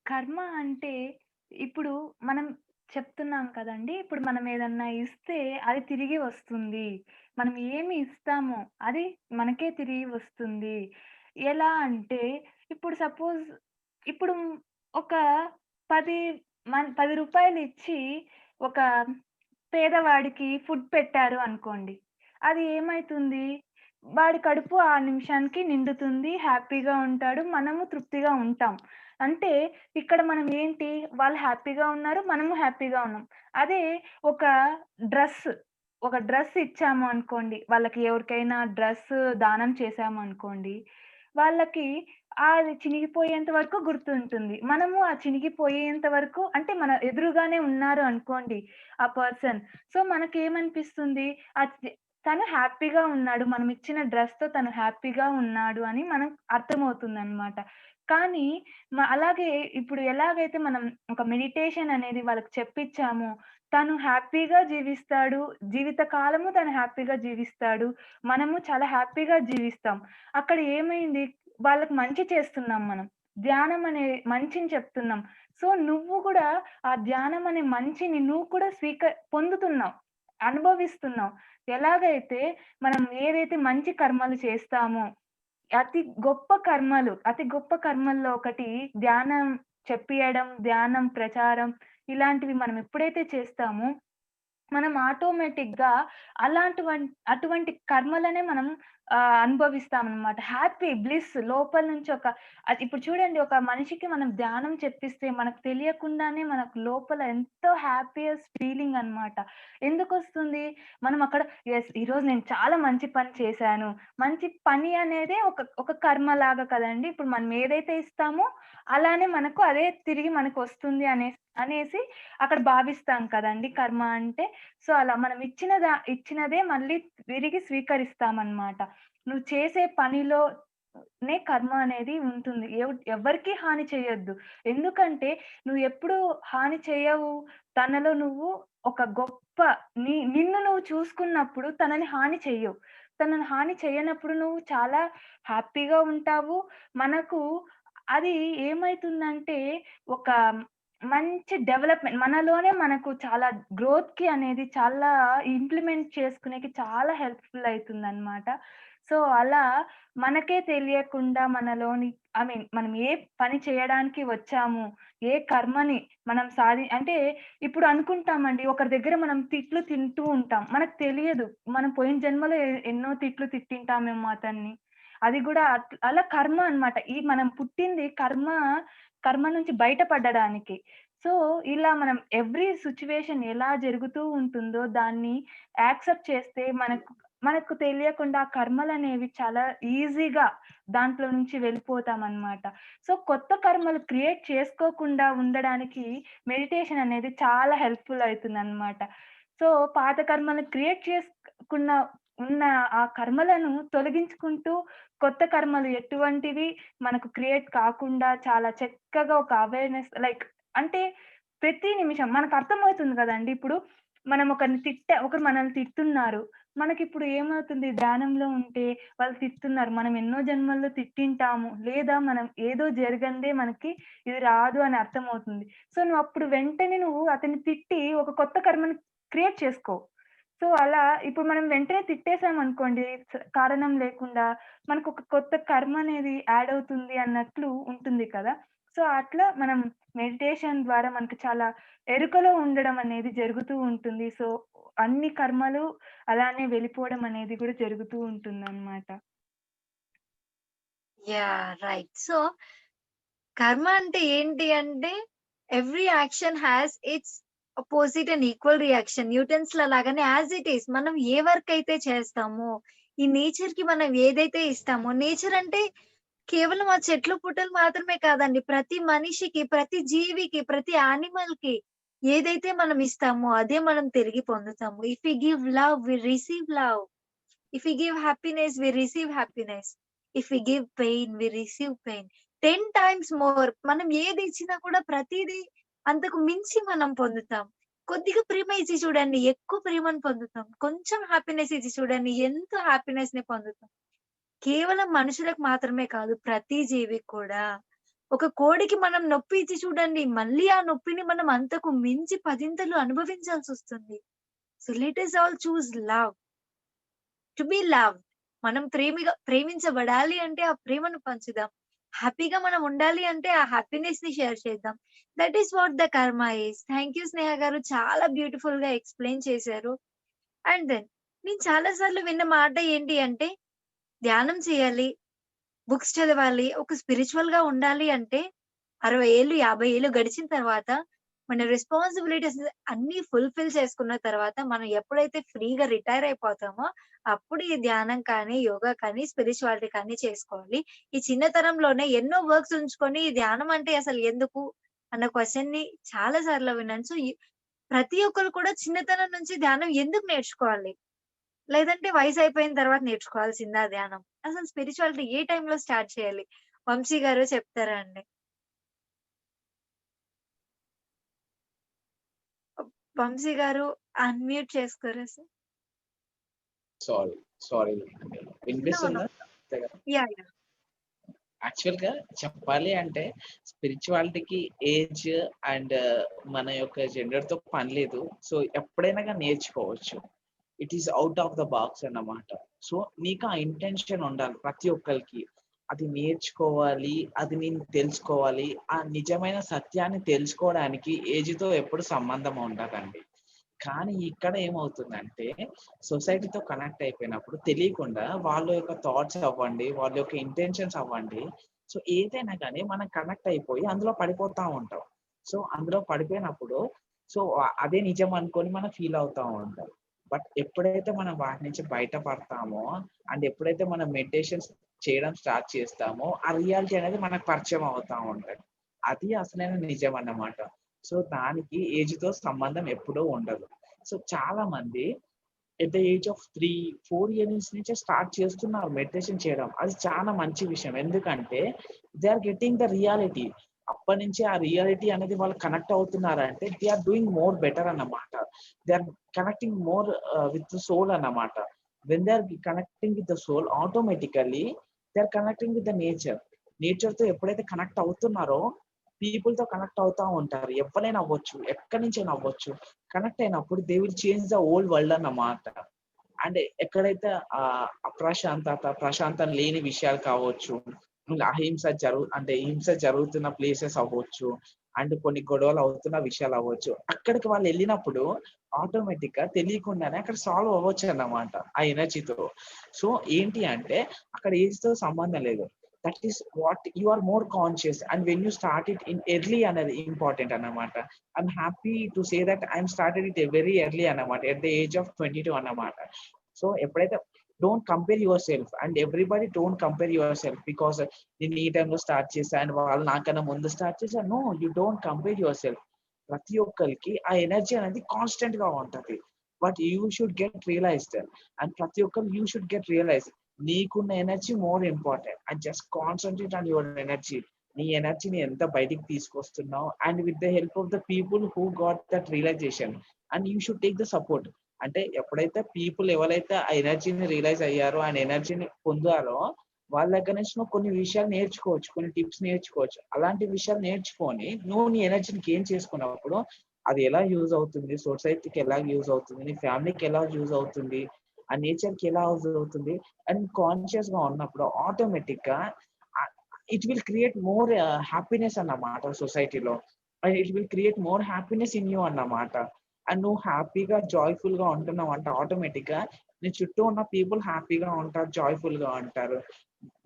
కర్మ అంటే ఇప్పుడు మనం చెప్తున్నాం కదండీ! ఇప్పుడు మనం ఏదన్నా ఇస్తే అది తిరిగి వస్తుంది. మనం ఏమి ఇస్తామో అది మనకే తిరిగి వస్తుంది. ఎలా అంటే ఇప్పుడు సపోజ్ ఇప్పుడు ఒక 10 రూ. 10 ఇచ్చి ఒక పేదవాడికి ఫుడ్ పెట్టారు అనుకోండి. అది ఏమైతుంది? వాడి కడుపు ఆ నిమిషానికి నిండుతుంది. హ్యాపీగా ఉంటాడు. మనము తృప్తిగా ఉంటాం. అంటే ఇక్కడ మనం ఏంటి? వాళ్ళు హ్యాపీగా ఉన్నారు. మనము హ్యాపీగా ఉన్నాం. అదే ఒక డ్రెస్, ఒక డ్రెస్ ఇచ్చాము అనుకోండి. వాళ్ళకి ఎవరికైనా డ్రెస్ దానం చేశాము అనుకోండి. వాళ్ళకి అది చినిగిపోయేంత వరకు గుర్తుంటుంది. మనము ఆ చినిగిపోయేంత వరకు అంటే మన ఎదురుగానే ఉన్నారు అనుకోండి ఆ పర్సన్. సో, మనకేమనిపిస్తుంది? అది తను హ్యాపీగా ఉన్నాడు. మనమిచ్చిన డ్రెస్‌తో తను హ్యాపీగా ఉన్నాడు అని మనకు అర్థమవుతుందనమాట. కానీ అలాగే ఇప్పుడు ఎలాగైతే మనం ఒక మెడిటేషన్ అనేది వాళ్ళకి చెప్పిచ్చామో, తను హ్యాపీగా జీవిస్తాడు. జీవిత కాలము తను హ్యాపీగా జీవిస్తాడు. మనము చాలా హ్యాపీగా జీవిస్తాం. అక్కడ ఏమైంది? వాళ్ళకి మంచి చేస్తున్నాం మనం. ధ్యానం అనే మంచిని చెప్తున్నాం. సో, నువ్వు గూడా ఆ ధ్యానం అనే మంచిని నువ్వు కూడా పొందుతున్నావు. అనుభవిస్తున్నావు. ఎలాగైతే మనం ఏదైతే మంచి కర్మలు చేస్తామో, అతి గొప్ప కర్మల్లో ఒకటి ధ్యానం చెప్పియడం, ధ్యానం ప్రచారం ఇలాంటివి మనం ఎప్పుడైతే చేస్తామో మనం ఆటోమేటిక్‌గా అటువంటి కర్మలనే మనం అనుభవిస్తామనమాట. హ్యాపీ, బ్లిస్ లోపల నుంచి ఇప్పుడు చూడండి ఒక మనిషికి మనం ధ్యానం చెప్పిస్తే మనకు తెలియకుండానే మనకు లోపల ఎంతో హ్యాపీయెస్ట్ ఫీలింగ్ అనమాట. ఎందుకొస్తుంది? మనం అక్కడ యెస్ ఈరోజు నేను చాలా మంచి పని చేశాను. మంచి పని అనేదే ఒక కర్మలాగా కదండీ! ఇప్పుడు మనం ఏదైతే ఇస్తామో అలానే మనకు అదే తిరిగి మనకొస్తుంది అనేసి అక్కడ భావిస్తాం కదండీ కర్మ అంటే. సో, అలా మనం ఇచ్చినదే మళ్ళీ తిరిగి స్వీకరిస్తామనమాట. నువ్వు చేసే పనిలోనే కర్మ అనేది ఉంటుంది. ఎవ్వరికీ హాని చేయొద్దు. ఎందుకంటే నువ్వు ఎప్పుడు హాని చేయవు. తనలో నువ్వు ఒక గొప్ప నిన్ను నువ్వు చూసుకున్నప్పుడు తనని హాని చెయ్యవు. తనని హాని చేయనప్పుడు నువ్వు చాలా హ్యాపీగా ఉంటావు. మనకు అది ఏమైతుందంటే ఒక మంచి డెవలప్‌మెంట్ మనలోనే మనకు చాలా గ్రోత్‌కి అనేది చాలా ఇంప్లిమెంట్ చేసుకునేకి చాలా హెల్ప్‌ఫుల్ అయితుందనమాట. సో, అలా మనకే తెలియకుండా మనలోని మనం ఏ పని చేయడానికి వచ్చాము, ఏ కర్మని మనం అంటే ఇప్పుడు అనుకుంటామండి ఒకరి దగ్గర మనం తిట్లు తింటూ ఉంటాం. మనకు తెలియదు. మనం పోయిన జన్మలో ఎన్నో తిట్లు తిట్టింటామేమో అతన్ని. అది గూడా అలా కర్మ అన్నమాట. మనం పుట్టింది కర్మ నుంచి బయటపడడానికి. సో, ఇలా మనం ఎవ్రి సిట్యుయేషన్ ఎలా జరుగుతూ ఉంటుందో దాన్ని యాక్సెప్ట్ చేస్తే మనకు తెలియకుండా కర్మలనేవి చాలా ఈజీగా దాంట్లో నుంచి వెళ్ళిపోతామనమాట. సో, కొత్త కర్మలు క్రియేట్ చేసుకోకుండా ఉండడానికి మెడిటేషన్ అనేది చాలా హెల్ప్‌ఫుల్ అయితుందనమాట. సో, పాత కర్మలను క్రియేట్ ఉన్న ఆ కర్మలను తొలగించుకుంటూ కొత్త కర్మలు ఎటువంటివి మనకు క్రియేట్ కాకుండా చాలా చక్కగా ఒక అవేర్‌నెస్ అంటే ప్రతి నిమిషం మనకర్థమవుతుంది గదండీ! ఇప్పుడు మనం ఒకరు మనల్ని తిట్టున్నారు. మనకిప్పుడు ఏమవుతుంది ధ్యానంలో ఉంటే వాళ్ళు తిట్టున్నారు. మనం ఎన్నో జన్మల్లో తిట్టింటాము. లేదా మనం ఏదో జరగందే మనకి ఇది రాదు అని అర్థమవుతుంది. సో, వెంటనే అతన్ని తిట్టి ఒక కొత్త కర్మని క్రియేట్ చేసుకో. సో, అలా ఇప్పుడు మనం వెంటనే తిట్టేసామనుకోండి కారణం లేకుండా మనకొక కొత్త కర్మ అనేది యాడ్ అవుతుంది అన్నట్లు ఉంటుంది కదా! సో, అట్లా మనం మెడిటేషన్ ద్వారా మనకు చాలా ఎరుకలో ఉండడం అనేది జరుగుతూ ఉంటుంది. సో, అన్ని కర్మలు అలానే వెళ్ళిపోవడం అనేది కూడా జరుగుతూ ఉంటుందన్నమాట. యాహ్! రైట్. సో, కర్మ అంటే ఏంటి అంటే, every action has its opposite and equal reaction. Newton's లాగానే యాస్ ఇట్ ఈస్ మనం ఏ వర్క్ అయితే చేస్తామో, ఈ నేచర్‌కి మనం ఏదైతే ఇస్తామో, నేచర్ అంటే కేవలం ఆ చెట్లు పుట్టలు మాత్రమే కాదండి. ప్రతి మనిషికి, ప్రతి జీవికి, ప్రతి యానిమల్‌కి ఏదైతే మనం ఇస్తామో అదే మనం తిరిగి పొందుతాము. If we give love, we receive love. If we give happiness, we receive happiness. If we give pain, we receive pain. 10 times more. మనం ఏది ఇచ్చినా కూడా ప్రతీదీ అంతకు మించి మనం పొందుతాం. కొద్దిగా ప్రేమ ఇచ్చి చూడండి, ఎక్కువ ప్రేమను పొందుతాం. కొంచెం హ్యాపీనెస్ ఇచ్చి చూడండి, ఎంతో హ్యాపీనెస్‌ని పొందుతాం. కేవలం మనుషులకు మాత్రమే కాదు, ప్రతి జీవికి కూడా. ఒక కోడికి మనం నొప్పి ఇచ్చి చూడండి, మళ్ళీ ఆ నొప్పిని మనం అంతకు మించి పదింతలు అనుభవించాల్సొస్తుంది. So, let us all choose love. To be loved. మనం ప్రేమించబడాలి అంటే ఆ ప్రేమను పంచుదాం. హ్యాపీగా మనం ఉండాలి అంటే ఆ హ్యాపీనెస్‌ని షేర్ చేద్దాం. దట్ ఈస్ వాట్ ద కర్మ ఈస్. థాంక్ యూ స్నేహ గారు. చాలా బ్యూటిఫుల్‌గా ఎక్స్‌ప్లెయిన్ చేశారు. అండ్ దెన్ నేను చాలా సార్లు విన్న మాట ఏంటి అంటే, ధ్యానం చేయాలి, బుక్స్ చదవాలి, ఒక స్పిరిచ్యువల్‌గా ఉండాలి అంటే 60 ఏళ్ళు, 50 ఏళ్ళు గడిచిన తర్వాత మన రెస్పాన్సిబిలిటీస్ అన్నీ ఫుల్‌ఫిల్ చేసుకున్న తర్వాత మనం ఎప్పుడైతే ఫ్రీగా రిటైర్ అయిపోతామో అప్పుడు ఈ ధ్యానం కానీ, యోగా కానీ, స్పిరిచ్యువాలిటీ కానీ చేసుకోవాలి. ఈ చిన్నతనంలోనే ఎన్నో వర్క్స్ ఉంచుకొని ఈ ధ్యానం అంటే అసలు ఎందుకు అన్న క్వెషన్‌ని చాలా సార్లు విన్నాను. సో, ప్రతి ఒక్కరు కూడా చిన్నతనం నుంచి ధ్యానం ఎందుకు నేర్చుకోవాలి? లేదంటే వయసయిపోయిన తర్వాత నేర్చుకోవాల్సిందా ధ్యానం? అసలు స్పిరిచ్యువాలిటీ ఏ టైంలో స్టార్ట్ చేయాలి? వంశీ గారు చెప్తారా అండి? వంశీ గారు అన్‌మ్యూట్ చేసుకోరా sir? Sorry, sorry. No. No. వినిపిస్తుందా? యాహ్! యాహ్! యాక్చువల్‌గా చెప్పాలి అంటే స్పిరిచువాలిటీకి ఏజ్ అండ్ మన యొక్క జెండర్‌తో పని లేదు. సో, ఎప్పుడైనా గాని నేర్చుకోవచ్చు. It is out of the box అన్నమాట. సో, నీకు ఆ ఇంటెన్షన్ ఉండాలి ప్రతి ఒక్కళ్ళకి. అది నేర్చుకోవాలి, అది నేను తెలుసుకోవాలి. ఆ నిజమైన సత్యాన్ని తెలుసుకోవడానికి ఏజ్‌తో ఎప్పుడు సంబంధం ఉండదండి. కానీ ఇక్కడ ఏమవుతుందంటే సొసైటీతో కనెక్ట్ అయిపోయినప్పుడు తెలియకుండా వాళ్ళ యొక్క థాట్స్ అవ్వండి, వాళ్ళ యొక్క ఇంటెన్షన్స్ అవ్వండి. సో, ఏదైనా గాని మనం కనెక్ట్ అయిపోయి అందులో పడిపోతా ఉంటాం. సో, అందులో పడిపోయినప్పుడు సో, అదే నిజం అనుకోని మనం ఫీల్ అవుతా ఉంటాం. బట్ ఎప్పుడైతే మనం వాటి నుంచి బయటపడతామో అండ్ ఎప్పుడైతే మనం మెడిటేషన్స్ చేయడం స్టార్ట్ చేస్తామో ఆ రియాలిటీ అనేది మనకు పరిచయం అవుతా ఉంటది. అది అసలైన నిజం అన్నమాట. సో, దానికి ఏజ్‌తో సంబంధం ఎప్పుడూ ఉండదు. సో, చాలా మంది at the age of 3, 4 years నుంచే స్టార్ట్ చేస్తున్నారు మెడిటేషన్ చేయడం. అది చాలా మంచి విషయం. ఎందుకంటే they are getting the reality. అప్పటినుంచే ఆ రియాలిటీ అనేది వాళ్ళు కనెక్ట్ అవుతున్నారంటే they are doing more better అన్నమాట. They are connecting more with soul అన్నమాట. when they are connecting with the soul, automatically they are connecting with the nature తో ఎప్పుడైతే connect అవుతున్నారో పీపుల్ తో కనెక్ట్ అవుతా ఉంటారు. ఎవరైనా అవ్వచ్చు, ఎక్కడి నుంచైనా అవ్వచ్చు. కనెక్ట్ అయినప్పుడు they will change the old world అన్నమాట. అండ్ ఎక్కడైతే ప్రశాంతం లేని విషయాలు కావచ్చు, ఇంకా హింస జరుగుతున్న ప్లేసెస్ అవ్వచ్చు, అండ్ కొన్ని గొడవలు అవుతున్న విషయాలు అవ్వచ్చు, అక్కడికి వాళ్ళు వెళ్ళినప్పుడు ఆటోమేటిక్ గా తెలియకుండానే అక్కడ సాల్వ్ అవ్వచ్చు అన్నమాట ఆ ఎనర్జీతో. సో ఏంటి అంటే అక్కడ ఏజ్ తో సంబంధం లేదు. That is what you are more conscious, and when you start it in early అనేది ఇంపార్టెంట్ అన్నమాట. I'm happy to say that I'm started it very early అన్నమాట, ఎట్ ద ఏజ్ ఆఫ్ 22 అన్నమాట. సో ఎప్పుడైతే don't compare yourself, and everybody don't compare yourself because నేను ఈ టైంలో start చేశాను and వాళ్ళు నాకన్నా ముందు స్టార్ట్ చేశాను. No, you don't compare yourself. ప్రతి ఒక్కరికి ఆ ఎనర్జీ అనేది కాన్స్టెంట్ గా ఉంటది. But you should get realized, and ప్రతి ఒక్కరు యూ షుడ్ గెట్ రియలైజ్ నీకున్న energy more important, and just concentrate on your energy. నీ ఎనర్జీని ఎంత బయటికి తీసుకొస్తున్నావు, and with the help of the people who got that realization, and you should take the support. అంటే ఎప్పుడైతే పీపుల్ ఎవరైతే ఆ ఎనర్జీని రియలైజ్ అయ్యారో, ఆ ఎనర్జీని పొందారో, వాళ్ళ దగ్గర నుంచి నువ్వు కొన్ని విషయాలు నేర్చుకోవచ్చు, కొన్ని టిప్స్ నేర్చుకోవచ్చు. అలాంటి విషయాలు నేర్చుకొని నువ్వు నీ ఎనర్జీని గెయిన్ చేసుకున్నప్పుడు అది ఎలా యూజ్ అవుతుంది, సొసైటీకి ఎలా యూజ్ అవుతుంది, నీ ఫ్యామిలీకి ఎలా యూజ్ అవుతుంది, ఆ నేచర్ కి ఎలా యూజ్ అవుతుంది, అండ్ కాన్షియస్ గా ఉన్నప్పుడు ఆటోమేటిక్ గా it will create more happiness అన్నమాట సొసైటీలో. And it will create more happiness in you అన్నమాట. అండ్ నువ్వు హ్యాపీగా జాయ్ఫుల్ గా ఉంటున్నావు అంటే ఆటోమేటిక్ గా నీ చుట్టూ ఉన్న పీపుల్ హ్యాపీగా ఉంటారు, జాయ్ఫుల్ గా ఉంటారు.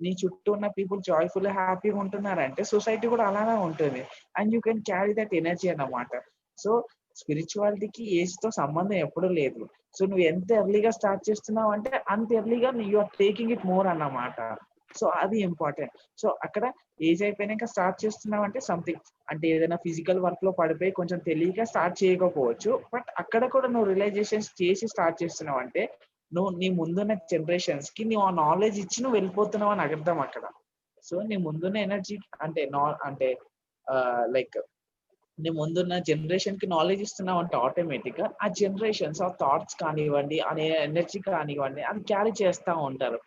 నీ చుట్టూ ఉన్న పీపుల్ జాయ్ఫుల్ హ్యాపీగా ఉంటున్నారంటే సొసైటీ కూడా అలానే ఉంటుంది, and you can carry that energy అన్నమాట. సో స్పిరిచువాలిటీకి ఏజ్ తో సంబంధం ఎప్పుడూ లేదు. సో నువ్వు ఎంత ఎర్లీగా స్టార్ట్ చేస్తున్నావు అంటే అంత ఎర్లీగా you are taking it more అన్నమాట. సో అది ఇంపార్టెంట్. సో అక్కడ ఏజ్ అయిపోయినాక స్టార్ట్ చేస్తున్నావు అంటే సంథింగ్, అంటే ఏదైనా ఫిజికల్ వర్క్ లో పడిపోయి కొంచెం తెలియక స్టార్ట్ చేయకపోవచ్చు, బట్ అక్కడ కూడా నువ్వు రియలైజేషన్స్ చేసి స్టార్ట్ చేస్తున్నావు అంటే నువ్వు నీ ముందున్న జనరేషన్స్ కి నువ్వు ఆ నాలెడ్జ్ ఇచ్చి నువ్వు వెళ్ళిపోతున్నావు అని అర్థం అక్కడ. సో నీ ముందున్న ఎనర్జీ అంటే లైక్ నీ ముందున్న జనరేషన్ కి నాలెడ్జ్ ఇస్తున్నావు అంటే ఆటోమేటిక్ గా ఆ జనరేషన్స్ ఆ థాట్స్ కానివ్వండి, అనే ఎనర్జీ కానివ్వండి, అది క్యారీ చేస్తూ ఉంటారు.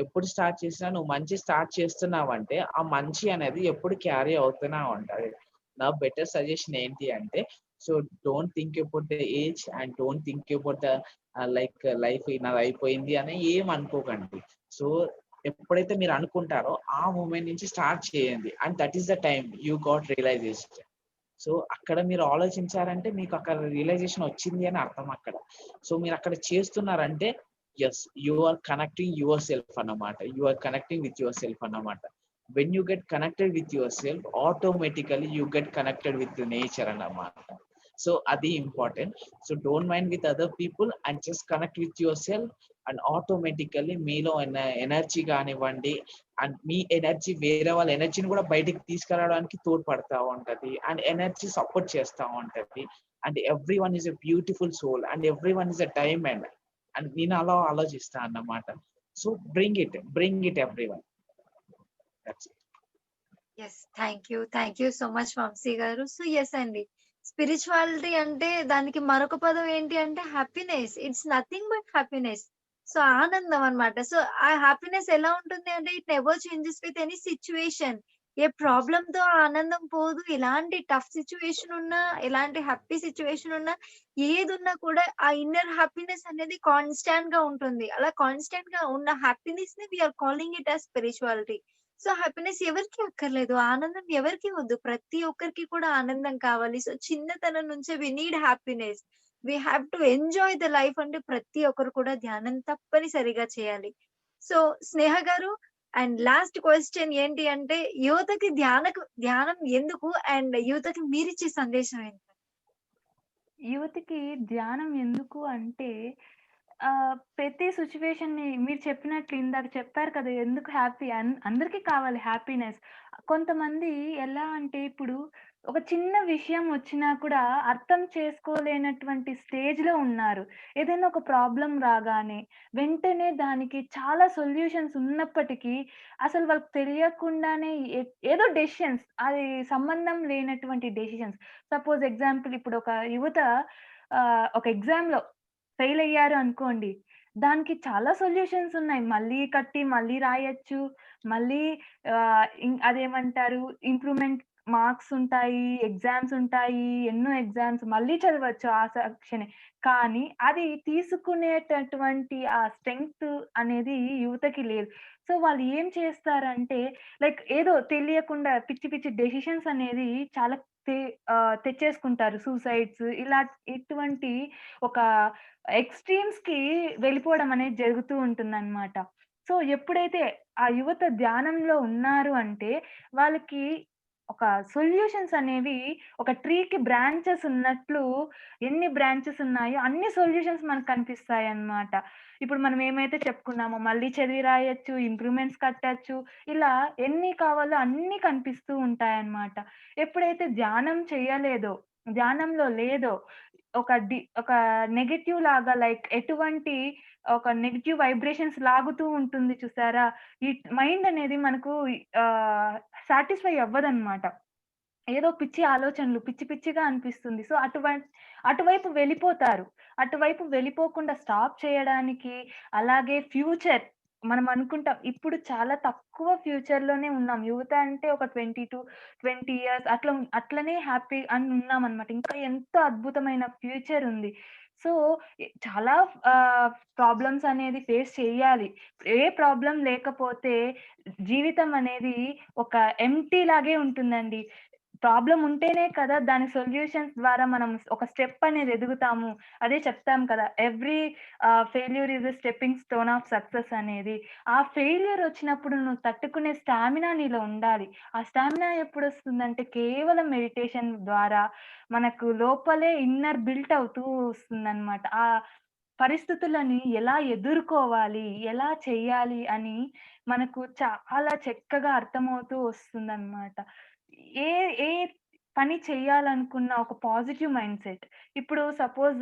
ఎప్పుడు స్టార్ట్ చేసినా నువ్వు మంచి స్టార్ట్ చేస్తున్నావు అంటే ఆ మంచి అనేది ఎప్పుడు క్యారీ అవుతూనే ఉంటది. నా బెటర్ సజెషన్ ఏంటి అంటే, so don't think about the age, and don't think about the life నాది అయిపోయింది అని ఏం అనుకోకండి. సో ఎప్పుడైతే మీరు అనుకుంటారో ఆ మూమెంట్ నుంచి స్టార్ట్ చేయండి, and that is the time you got realization. So అక్కడ మీరు ఆలోచించారంటే మీకు అక్కడ రియలైజేషన్ వచ్చింది అని అర్థం అక్కడ. సో మీరు అక్కడ చేస్తున్నారంటే yes, you are connecting yourself అన్నమాట, you are connecting with yourself అన్నమాట. When you get connected with yourself, automatically you get connected with nature అన్నమాట. సో అది important. So don't mind with other people and just connect with yourself, and automatically మీలో energy కానివ్వండి, and మీ energy వేరే వాళ్ళ ఎనర్జీని కూడా బయటికి తీసుకురావడానికి తోడ్పడతా ఉంటది, అండ్ ఎనర్జీ సపోర్ట్ చేస్తూ ఉంటది. And every one is a beautiful soul, and every one is a diamond. And నేను అలా ఆలోచిస్తా అన్నమాట. So bring it every one. Yes, thank you so much Vamshi గారు. సో ఎస్ అండి, స్పిరిచువాలిటీ అంటే దానికి మరొక పదం ఏంటి అంటే happiness. It's nothing but happiness. So ఆనందం అన్నమాట. సో ఆ హ్యాపీనెస్ ఎలా ఉంటుంది అంటే it never changes with any situation. A problem తో ఆ ఆనందం పోదు. ఎలాంటి టఫ్ సిచ్యువేషన్ ఉన్నా, ఎలాంటి హ్యాపీ సిచ్యువేషన్ ఉన్నా, ఏది ఉన్నా కూడా ఆ ఇన్నర్ హ్యాపీనెస్ అనేది కాన్స్టాంట్ గా ఉంటుంది. అలా కాన్స్టాంట్ గా ఉన్న హ్యాపీనెస్ ని we're calling it as spirituality. So happiness ఎవరికీ అక్కర్లేదు. ఆనందం ఎవరికీ వద్దు. ప్రతి ఒక్కరికి కూడా ఆనందం కావాలి. సో చిన్నతనం నుంచే we need happiness. We have to enjoy the life అంటే ప్రతి ఒక్కరు కూడా ధ్యానం తప్పనిసరిగా చేయాలి. సో స్నేహ గారు, అండ్ లాస్ట్ క్వెషన్ ఏంటి అంటే యువతకి ధ్యానం ఎందుకు? అండ్ యువతకి మీరిచ్చే సందేశం ఏంటి? యువతికి ధ్యానం ఎందుకు అంటే ప్రతి సిట్యుయేషన్‌ని మీరు చెప్పినట్లు ఇందాక చెప్పారు కదా! ఎందుకు అందరికీ కావాలి హ్యాపీనెస్. కొంతమంది ఎలా అంటే ఇప్పుడు ఒక చిన్న విషయం వచ్చినా కూడా అర్థం చేసుకోలేనటువంటి స్టేజ్‌లో ఉన్నారు. ఏదైనా ఒక ప్రాబ్లమ్ రాగానే వెంటనే దానికి చాలా సొల్యూషన్స్ ఉన్నప్పటికీ అసలు వాళ్ళకి తెలియకుండానే ఏదో డెసిషన్స్, అది సంబంధం లేనటువంటి డెసిషన్స్. సపోజ్ ఎగ్జాంపుల్ ఇప్పుడు ఒక యువత ఒక ఎగ్జామ్‌లో ఫెయిల్ అయ్యారు అనుకోండి. దానికి చాలా సొల్యూషన్స్ ఉన్నాయి. మళ్ళీ కట్టి, మళ్ళీ రాయొచ్చు. మళ్ళీ అదేమంటారు ఇంప్రూవ్‌మెంట్ మార్క్స్ ఉంటాయి, ఎగ్జామ్స్ ఉంటాయి. ఎన్నో ఎగ్జామ్స్ మళ్ళీ చదవచ్చు ఆ సెక్షనే. కానీ అది తీసుకునేటటువంటి ఆ స్ట్రెంగ్త్ అనేది యువతకి లేదు. సో, వాళ్ళు ఏం చేస్తారంటే లైక్ ఏదో తెలియకుండా పిచ్చి పిచ్చి డెసిషన్స్ అనేది చాలా తె తెచ్చేసుకుంటారు. సూసైడ్స్ ఇలా ఇటువంటి ఒక ఎక్స్‌ట్రీమ్స్‌కి వెళ్ళిపోవడం అనేది జరుగుతూ ఉంటుందన్నమాట. సో, ఎప్పుడైతే ఆ యువత ధ్యానంలో ఉన్నారు అంటే, వాళ్ళకి ఒక సొల్యూషన్స్ అనేవి ఒక ట్రీకి బ్రాంచెస్ ఉన్నట్లు ఎన్ని బ్రాంచెస్ ఉన్నాయో అన్ని సొల్యూషన్స్ మనకు కనిపిస్తాయన్నమాట. ఇప్పుడు మనం ఏమైతే చెప్పుకున్నామో మళ్ళీ చదివి రాయొచ్చు, ఇంప్రూవ్‌మెంట్స్ కట్టొచ్చు. ఇలా ఎన్ని కావాలో అన్నీ కనిపిస్తూ ఉంటాయన్నమాట. ఎప్పుడైతే ధ్యానం చేయలేదో, ధ్యానంలో లేదో ఒక నెగెటివ్ లాగా లైక్ ఎటువంటి ఒక నెగెటివ్ వైబ్రేషన్స్ లాగుతూ ఉంటుంది చూసారా? ఈ మైండ్ అనేది మనకు ఆహ్, సాటిస్ఫై అవ్వదన్నమాట. ఏదో పిచ్చి ఆలోచనలు పిచ్చి పిచ్చిగా అనిపిస్తుంది. సో, అటువైపు వెళ్ళిపోతారు. అటువైపు వెళ్ళిపోకుండా స్టాప్ చేయడానికి అలాగే ఫ్యూచర్ మనం అనుకుంటాం. ఇప్పుడు చాలా తక్కువ ఫ్యూచర్‌లోనే ఉన్నాం. యువత అంటే ఒక 20 ఇయర్స్ అట్లనే హ్యాపీ అని ఉన్నామనమాట. ఇంకా ఎంతో అద్భుతమైన ఫ్యూచర్ ఉంది. సో, చాలా ప్రాబ్లమ్స్ అనేది ఫేస్ చేయాలి. ఏ ప్రాబ్లమ్ లేకపోతే జీవితం అనేది ఒక ఎంప్టీ లాగే ఉంటుందండి. ప్రాబ్లమ్ ఉంటేనే కదా దాని సొల్యూషన్స్ ద్వారా మనం ఒక స్టెప్ అనేది ఎదుగుతాము. అదే చెప్తాం కదా! Every failure is a stepping stone of success అనేది. ఆ ఫెయిల్యూర్ వచ్చినప్పుడు నువ్వు తట్టుకునే స్టామినా నీలో ఉండాలి. ఆ స్టామినా ఎప్పుడొస్తుందంటే కేవలం మెడిటేషన్ ద్వారా మనకు లోపలే ఇన్నర్ బిల్ట్ అవుతూ వస్తుందనమాట. ఆ పరిస్థితులని ఎలా ఎదుర్కోవాలి? ఎలా చెయ్యాలి? అని మనకు చాలా చక్కగా అర్థమవుతూ వస్తుందనమాట. ఏ ఏ పని చేయాలనుకున్న ఒక పాజిటివ్ మైండ్‌సెట్. ఇప్పుడు సపోజ్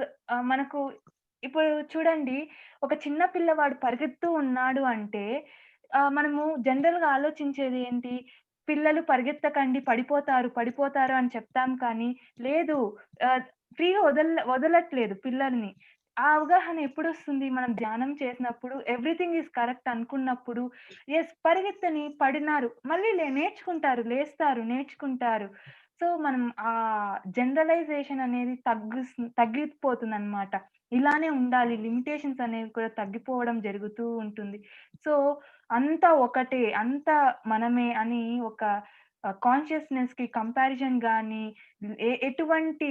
మనకు ఇప్పుడు చూడండి ఒక చిన్న పిల్లవాడు పరిగెడుతూ ఉన్నాడు అంటే మనము జనరల్‌గా ఆలోచించేది ఏంటి? పిల్లలు పరిగెత్తకండి పడిపోతారు, పడిపోతారు అని చెప్తాం కానీ లేదు ఆహ్, ఫ్రీగా వదలట్లేదు పిల్లల్ని. ఆ అవగాహన ఎప్పుడొస్తుంది? మనం ధ్యానం చేసినప్పుడు ఎవ్రీథింగ్ ఈస్ కరెక్ట్ అనుకున్నప్పుడు పరిగెత్తని పడినారు. మళ్ళీ నేర్చుకుంటారు. లేస్తారు, నేర్చుకుంటారు. సో, మనం జనరలైజేషన్ అనేది తగ్గిపోతుందనమాట. ఇలానే ఉండాలి. లిమిటేషన్స్ అనేవి కూడా తగ్గిపోవడం జరుగుతూ ఉంటుంది. సో, అంతా ఒకటే, అంతా మనమే అని ఒక కాన్షియస్‌నెస్‌కి కంపారిజన్ గాని, ఎటువంటి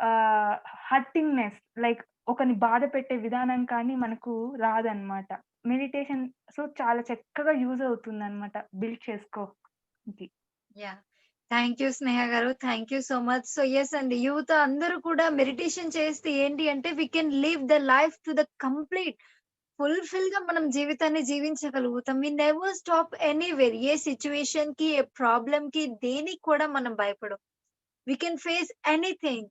ఆహ్, హర్టింగ్‌నెస్ లైక్ ఒకరిని బాధ పెట్టే విధానం కానీ మనకు రాదనమాట. మెడిటేషన్ సో, చాలా చక్కగా యూజ్ అవుతుందనమాట బిల్డ్ చేసుకోనికి. యాహ్! థాంక్ యూ స్నేహ గారు. Thank you so much. So, yes అండి. యూత్ అందరూ కూడా మెడిటేషన్ చేస్తే ఏంటి అంటే we can live the life to the complete. ఫుల్‌ఫిల్‌గా మనం జీవితాన్ని జీవించగలుగుతాం. We never stop anywhere. ఏ సిట్యుయేషన్‌కి, ఏ ప్రాబ్లమ్‌కి దేనికి కూడా మనం భయపడం. We can face anything.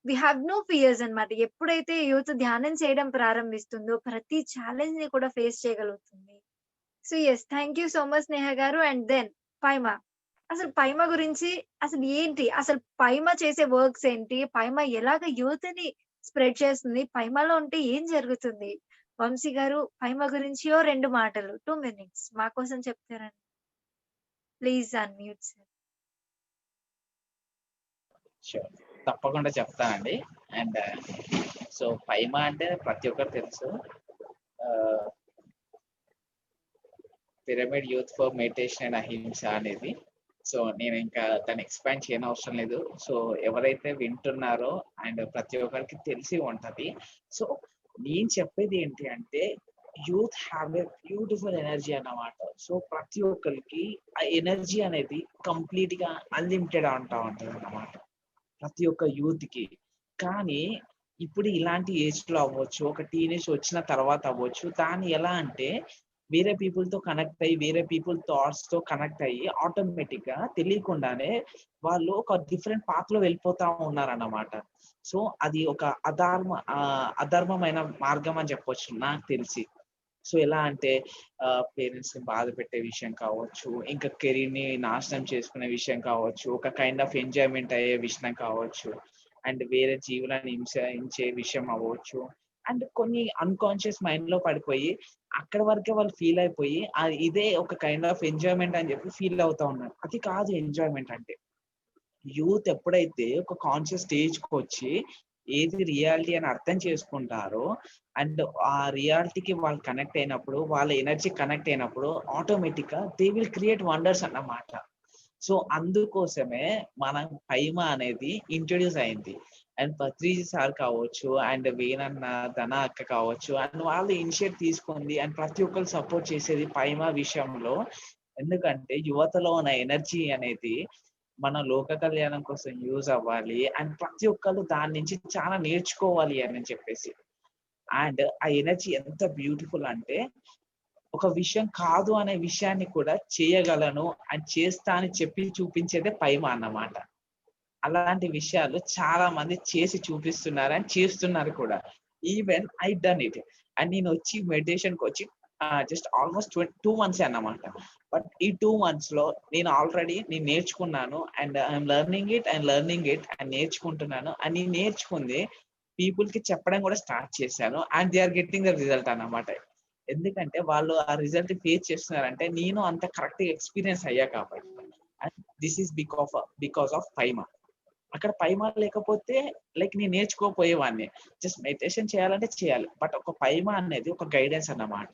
We have no fears అన్నమాట. ఎప్పుడైతే యూత్ ధ్యానం చేయడం ప్రారంభిస్తుందో ప్రతి ఛాలెంజ్‌ని కూడా ఫేస్ చేయగలుగుతుంది. So, yes. Thank you so much Sneha గారు. And then PYMA. అసలు పైమా గురించి అసలు ఏంటి? అసలు పైమా చేసే వర్క్స్ ఏంటి? పైమా ఎలాగ యూత్‌ని స్ప్రెడ్ చేస్తుంది? పైమాలో ఉంటే ఏం జరుగుతుంది? వంశీ గారు పైమా గురించి 2 మాటలు 2 మినిట్స్ మా కోసం చెప్తారా? Please unmute sir. షూర్. తప్పకుండా చెప్తానండి. అండ్ సో పైమా అంటే ప్రతి ఒక్కరికి తెలుసు. ఆహ్, pyramid youth for meditation and అహింస అనేది. సో నేను ఇంకా దాన్ని ఎక్స్‌పాండ్ చేయనవసరం లేదు. సో ఎవరైతే వింటున్నారో అండ్ ప్రతి ఒక్కరికి తెలిసి ఉంటది. సో నేను చెప్పేది ఏంటి అంటే youth have a beautiful energy అన్నమాట. సో ప్రతి ఒక్కరికి ఆ ఎనర్జీ అనేది కంప్లీట్‌గా అన్‌లిమిటెడ్ అంటా ఉంటదన్నమాట. ప్రతి ఒక్క యూత్‌కి. కానీ ఇప్పుడు ఇలాంటి ఏజ్‌లో అవ్వచ్చు, ఒక టీనేజ్ వచ్చిన తర్వాత అవ్వచ్చు. దాన్ని ఎలా అంటే వేరే పీపుల్‌తో కనెక్ట్ అయ్యి, వేరే పీపుల్ థాట్స్‌తో కనెక్ట్ అయ్యి ఆటోమేటిక్‌గా తెలియకుండానే వాళ్ళు ఒక డిఫరెంట్ పాత్‌లో వెళ్ళిపోతా ఉన్నారన్నమాట. సో, అది ఒక అధర్మమైన మార్గం అని చెప్పొచ్చు నాకు తెలిసి. సో, ఎలా అంటే పేరెంట్స్‌ని బాధ పెట్టే విషయం కావచ్చు, ఇంకా కెరీర్‌ని నాశనం చేసుకునే విషయం కావచ్చు, ఒక కైండ్ ఆఫ్ ఎంజాయ్‌మెంట్ అయ్యే విషయం కావచ్చు, అండ్ వేరే జీవులను హింసించే విషయం అవ్వచ్చు. అండ్ కొన్ని అన్‌కాన్షియస్ మైండ్‌లో పడిపోయి అక్కడి వరకే వాళ్ళు ఫీల్ అయిపోయి ఇదే ఒక కైండ్ ఆఫ్ ఎంజాయ్‌మెంట్ అని చెప్పి ఫీల్ అవుతా ఉన్నారు. అది కాదు ఎంజాయ్‌మెంట్ అంటే. యూత్ ఎప్పుడైతే ఒక కాన్షియస్ స్టేజ్‌కొచ్చి ఏది రియాలిటీ అని అర్థం చేసుకుంటారో అండ్ ఆ రియాలిటీకి వాళ్ళు కనెక్ట్ అయినప్పుడు, వాళ్ళ ఎనర్జీ కనెక్ట్ అయినప్పుడు ఆటోమేటిక్‌గా దే విల్ క్రియేట్ వండర్స్ అన్నమాట. సో అందుకోసమే మనం పైమా అనేది ఇంట్రొడ్యూస్ అయింది. అండ్ పత్రిజీ సార్ కావచ్చు, అండ్ వేణన్న, ధన అక్క కావచ్చు, అండ్ వాళ్ళు ఇనిషియేట్ తీసుకుంది అండ్ ప్రతి ఒక్కరు సపోర్ట్ చేసేది పైమా విషయంలో. ఎందుకంటే యువతలో ఉన్న ఎనర్జీ అనేది మన లోక కళ్యాణం కోసం యూజ్ అవ్వాలి అండ్ ప్రతి ఒక్కరు దాని నుంచి చాలా నేర్చుకోవాలి అని చెప్పేసి. అండ్ ఆ ఎనర్జీ ఎంత బ్యూటిఫుల్ అంటే ఒక విషయం కాదు అనే విషయాన్ని కూడా చేయగలను అండ్ చేస్తా అని చెప్పి చూపించేదే పైమా అన్నమాట. అలాంటి విషయాలు చాలా మంది చేసి చూపిస్తున్నారు అండ్ చేస్తున్నారు కూడా. Even I done it. And నేను వచ్చి మెడిటేషన్‌కి వచ్చి జస్ట్ ఆల్మోస్ట్ 2 మంత్సే అన్నమాట. బట్ ఈ 2 మంత్స్‌లో నేను నేర్చుకున్నాను and I'm learning it and నేర్చుకుంటున్నాను. అండ్ నేను నేర్చుకుంది పీపుల్‌కి చెప్పడం కూడా స్టార్ట్ చేశాను. And they are getting the result అన్నమాట. ఎందుకంటే వాళ్ళు ఆ రిజల్ట్ ఫేస్ చేస్తున్నారంటే నేను అంత కరెక్ట్‌గా ఎక్స్‌పీరియన్స్ అయ్యా కాబట్టి. And this is because of PYMA. అక్కడ పైమా లేకపోతే లైక్ నేను నేర్చుకోకపోయేవాడిని. జస్ట్ మెడిటేషన్ చేయాలంటే చేయాలి. బట్ ఒక పైమా అనేది ఒక గైడెన్స్ అన్నమాట.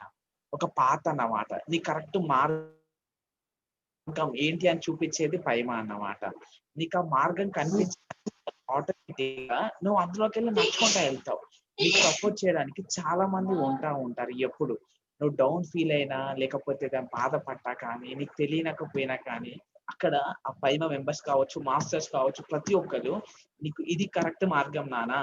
ఒక పాత్ అన్నమాట. నీ కరెక్ట్ మార్గం ఏంటి అని చూపించేది పైమా అన్నమాట. నీకు ఆ మార్గం కనిపించి ఆటోమేటిక్‌గా నువ్వు అందులోకెళ్ళి నడుచుకుంటా ఎళ్తావు. నీకు సపోర్ట్ చేయడానికి చాలా మంది ఉంటారు ఎప్పుడు. నువ్వు డౌన్ ఫీల్ అయినా, లేకపోతే దాన్ని బాధపడ్డా కానీ, నీకు తెలియనకపోయినా కానీ, అక్కడ ఆ పైన మెంబర్స్ కావచ్చు, మాస్టర్స్ కావచ్చు, ప్రతి ఒక్కరు నీకు ఇది కరెక్ట్ మార్గం నాన్న.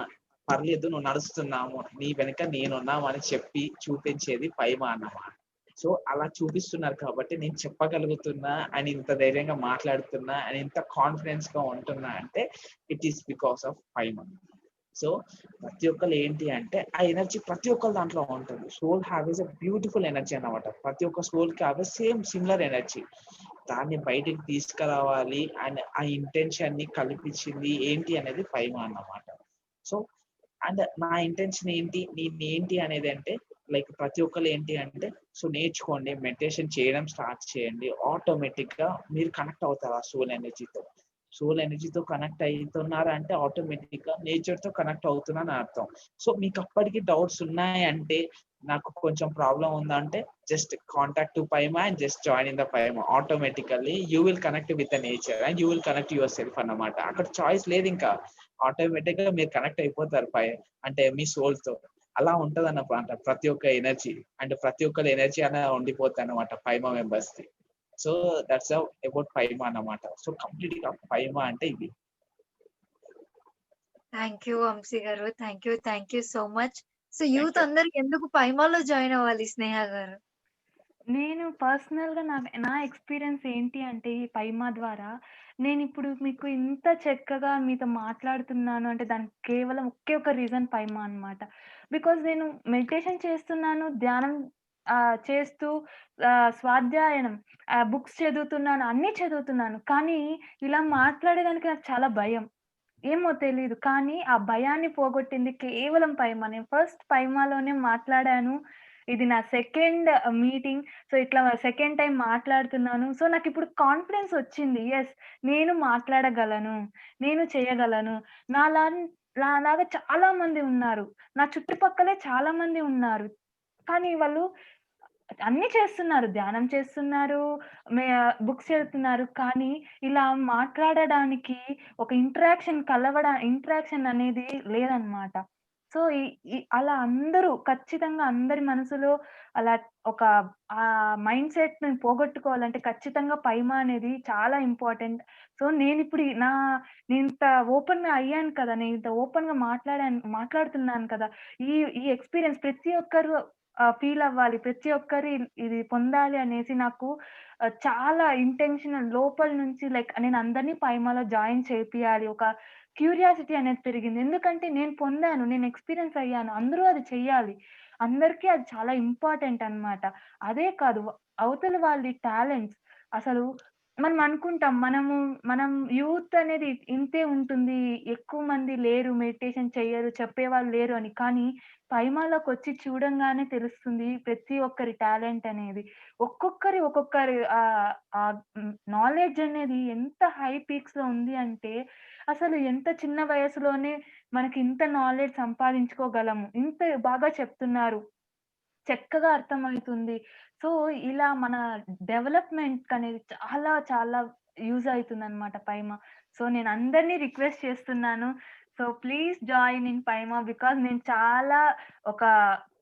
పర్లేదు నువ్వు నడుస్తున్నాము. నీ వెనక నేనున్నాము అని చెప్పి చూపించేది పైమా అన్నమాట. సో, అలా చూపిస్తున్నారు కాబట్టి నేను చెప్పగలుగుతున్నా అని ఇంత ధైర్యంగా మాట్లాడుతున్నా అని ఇంత కాన్ఫిడెన్స్‌గా ఉంటున్నా అంటే it is because of పైమా. So ప్రతి ఒక్కరు ఏంటి అంటే ఆ ఎనర్జీ ప్రతి ఒక్కరి దాంట్లో ఉంటుంది. Soul have a beautiful energy అన్నమాట. ప్రతి ఒక్క సోల్ కి హ్యావ్ సిమిలర్ ఎనర్జీ. దాన్ని బయటికి తీసుకురావాలి అండ్ ఆ ఇంటెన్షన్ ని కల్పించింది ఏంటి అనేది పైమా అన్నమాట. సో అండ్ నా ఇంటెన్షన్ ఏంటి, నేనేంటి అనేది అంటే లైక్ ప్రతి ఒక్కరు ఏంటి అంటే సో నేర్చుకోండి, మెడిటేషన్ చేయడం స్టార్ట్ చేయండి. ఆటోమేటిక్ గా మీరు కనెక్ట్ అవుతారు ఆ సోల్ ఎనర్జీతో. సోల్ ఎనర్జీతో కనెక్ట్ అవుతున్నారు అంటే ఆటోమేటిక్ గా నేచర్ తో కనెక్ట్ అవుతున్నారని అర్థం. సో మీకు అప్పటికి డౌట్స్ ఉన్నాయంటే, నాకు కొంచెం ప్రాబ్లం ఉందంటే just contact to పైమా and just join in the పైమా. Automatically you will connect with the nature and you will connect your self అన్నమాట. అక్కడ చాయిస్ లేదు ఇంకా. ఆటోమేటిక్ గా మీరు కనెక్ట్ అయిపోతారు అంటే మీ సోల్ తో. అలా ఉంటది అన్నమాట ప్రతి ఒక్క ఎనర్జీ. అండ్ ప్రతి ఒక్కరి ఎనర్జీ అలా ఉండిపోతుంది అన్నమాట పైమా మెంబర్స్ ది. సో దట్స్ అబౌట్ పైమా అన్నమాట. సో కంప్లీట్ గా పైమా అంటే ఇది. థ్యాంక్ యూ వంశీ గారు. Thank you so much. So thank youth you. అందరూ ఎందుకు పైమాలో జాయిన్ అవ్వాలి స్నేహ గారు? నేను పర్సనల్‌గా నా ఎక్స్‌పీరియన్స్ ఏంటి అంటే ఈ పైమా ద్వారా నేనిప్పుడు మీకు ఇంత చక్కగా మీతో మాట్లాడుతున్నాను అంటే దానికి కేవలం ఒకే ఒక రీజన్ పైమా అన్నమాట. బికాజ్ నేను మెడిటేషన్ చేస్తున్నాను, ధ్యానం చేస్తూ స్వాధ్యాయనం బుక్స్ చదువుతున్నాను, అన్నీ చదువుతున్నాను. కానీ ఇలా మాట్లాడేదానికి నాకు చాలా భయం. ఏమో తెలీదు. కానీ ఆ భయాన్ని పోగొట్టింది కేవలం పైమా. నేను ఫస్ట్ పైమాలోనే మాట్లాడాను. ఇది నా సెకండ్ మీటింగ్. సో, ఇట్లా సెకండ్ టైమ్ మాట్లాడుతున్నాను. సో, నాకిప్పుడు కాన్ఫిడెన్స్ వచ్చింది. యెస్, నేను మాట్లాడగలను. నేను చేయగలను. నాలాన్ నాలాగా చాలా మంది ఉన్నారు. నా చుట్టుపక్కలే చాలా మంది ఉన్నారు. కానీ వాళ్ళు అన్నీ చేస్తున్నారు. ధ్యానం చేస్తున్నారు. బుక్స్ చదువుతున్నారు. కానీ ఇలా మాట్లాడడానికి ఒక ఇంటరాక్షన్ అనేది లేదనమాట. సో, ఈ ఈ అలా అందరూ ఖచ్చితంగా అందరి మనసులో అలా ఒక మైండ్ సెట్‌ని పోగొట్టుకోవాలంటే ఖచ్చితంగా పైమా అనేది చాలా ఇంపార్టెంట్. సో, నేనింత ఓపెన్‌గా అయ్యాను కదా! నేనింత ఓపెన్‌గా మాట్లాడుతున్నాను కదా! ఈ ఈ ఎక్స్‌పీరియన్స్ ప్రతి ఒక్కరు ఫీల్ అవ్వాలి. ప్రతి ఒక్కరు ఇది పొందాలి అనేసి నాకు చాలా ఇంటెన్షనల్ లోపల నుంచి లైక్ నేను అందరిని పైమాలో జాయిన్ చేపియాలి. ఒక క్యూరియాసిటీ అనేది పెరిగింది. ఎందుకంటే నేను పొందాను. నేను ఎక్స్‌పీరియన్స్ అయ్యాను. అందరూ అది చెయ్యాలి. అందరికీ అది చాలా ఇంపార్టెంట్ అన్నమాట. అదే కాదు అవతల వాళ్ళ టాలెంట్స్ అసలు మనం అనుకుంటాం మనం యూత్ అనేది ఇంతే ఉంటుంది. ఎక్కువ మంది లేరు, మెడిటేషన్ చెయ్యరు, చెప్పేవాళ్ళు లేరు అని. కానీ పైమాలోకొచ్చి చూడంగానే తెలుస్తుంది ప్రతి ఒక్కరి టాలెంట్ అనేది. ఒక్కొక్కరి నాలెడ్జ్ అనేది ఎంత హై పీక్స్‌లో ఉంది అంటే, అసలు ఎంత చిన్న వయసులోనే మనకి ఇంత నాలెడ్జ్ సంపాదించుకోగలము. ఇంత బాగా చెప్తున్నారు. చక్కగా అర్థమయితుంది. సో, ఇలా మన డెవలప్‌మెంట్‌కనేది చాలా చాలా యూజ్ అయితుందనమాట పైమ. సో, నేనందరిని రిక్వెస్ట్ చేస్తున్నాను. So, please join in PYMA because ఒక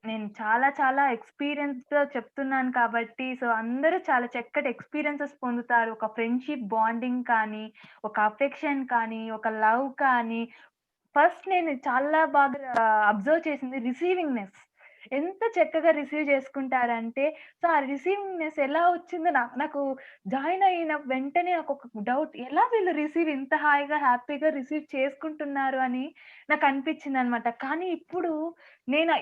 నేను చాలా చాలా ఎక్స్‌పీరియన్స్‌తో చెప్తున్నాను కాబట్టి, సో, అందరూ చాలా చక్కటి ఎక్స్‌పీరియన్సెస్ పొందుతారు. ఒక ఫ్రెండ్‌షిప్ బాండింగ్ కానీ, ఒక అఫెక్షన్ కానీ, ఒక లవ్ కానీ, ఫస్ట్ నేను చాలా బాగా అబ్జర్వ్ చేసింది రిసీవింగ్‌నెస్. ఎంత చక్కగా రిసీవ్ చేసుకుంటారంటే, సో, ఆ రిసీవింగ్‌నెస్ ఎలా వచ్చిందో నాకు జాయిన్ అయిన వెంటనే నాకొక డౌట్. ఎలా వీళ్ళు ఇంత హాయిగా, హ్యాపీగా రిసీవ్ చేసుకుంటున్నారు అని నాకనిపించిందనమాట. కానీ ఇప్పుడు నేను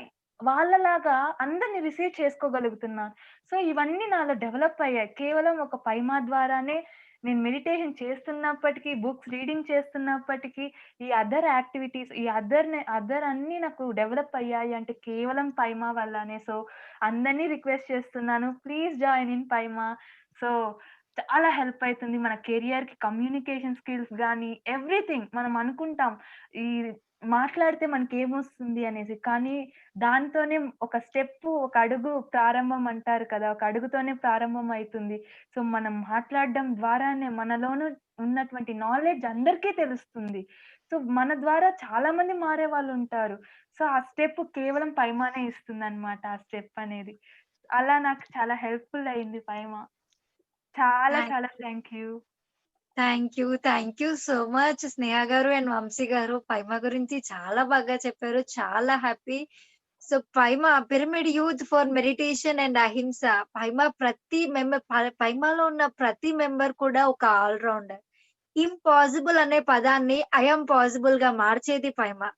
వాళ్ళలాగా అందరిని రిసీవ్ చేసుకోగలుగుతున్నాను. సో, ఇవన్నీ నాలో డెవలప్ అయ్యాయి. కేవలం ఒక పైమా ద్వారానే నేను మెడిటేషన్ చేస్తున్నప్పటికీ, బుక్స్ రీడింగ్ చేస్తున్నప్పటికీ, ఈ అదర్ యాక్టివిటీస్ ఈ అదర్ అన్నీ నాకు డెవలప్ అయ్యాయి అంటే కేవలం పైమా వల్లనే. సో, అందరిని రిక్వెస్ట్ చేస్తున్నాను. Please join in పైమా. సో, చాలా హెల్ప్ అయితుంది. మన కెరియర్‌కి కమ్యూనికేషన్ స్కిల్స్ గాని, ఎవ్రీథింగ్ మనం అనుకుంటాం. ఈ మాట్లాడితే మనకేమొస్తుంది అనేసి. కానీ దాంతోనే ఒక అడుగు ప్రారంభం అంటారు కదా! ఒక అడుగుతోనే ప్రారంభం అయితుంది. సో, మనం మాట్లాడడం ద్వారానే మనలోను ఉన్నటువంటి నాలెడ్జ్ అందరికీ తెలుస్తుంది. సో, మన ద్వారా చాలా మంది మారేవాళ్ళుంటారు. సో, ఆ స్టెప్ కేవలం పైమానే ఇస్తుందనమాట. ఆ స్టెప్ అనేది. అలా నాకు చాలా హెల్ప్‌ఫుల్ అయింది పైమ. చాలా థాంక్ చాలా thank you. Thank you so much Sneha గారు అండ్ వంశీ గారు. పైమ గురించి చాలా బాగా చెప్పారు. చాలా happy. So, PYMA pyramid youth for meditation and ahimsa. పైమాలో ఉన్న ప్రతి మెంబర్ కూడా ఒక ఆల్ రౌండర్. ఇంపాసిబుల్ అనే పదాన్ని ఐ యామ్ పాసిబుల్‌గా మార్చేది పైమ.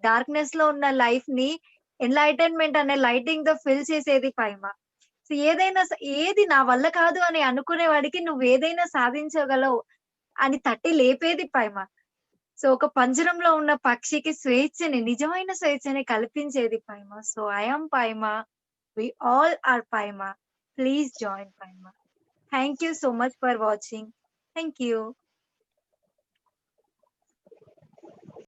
డార్క్‌నెస్ లో ఉన్న లైఫ్‌ని ఎన్‌లైటన్‌మెంట్ అనే లైటింగ్‌తో ఫిల్ చేసేది పైమ. సో, ఏది నా వల్ల కాదు అని అనుకునే వాడికి నువ్వేదైనా సాధించగలవు అని తట్టి లేపేది పైమ. సో, ఒక పంజరంలో ఉన్న పక్షికి నిజమైన స్వేచ్ఛని కల్పించేది PYMA. So, I am PYMA. We all are PYMA. Please join PYMA. Thank you so much for watching. Thank you.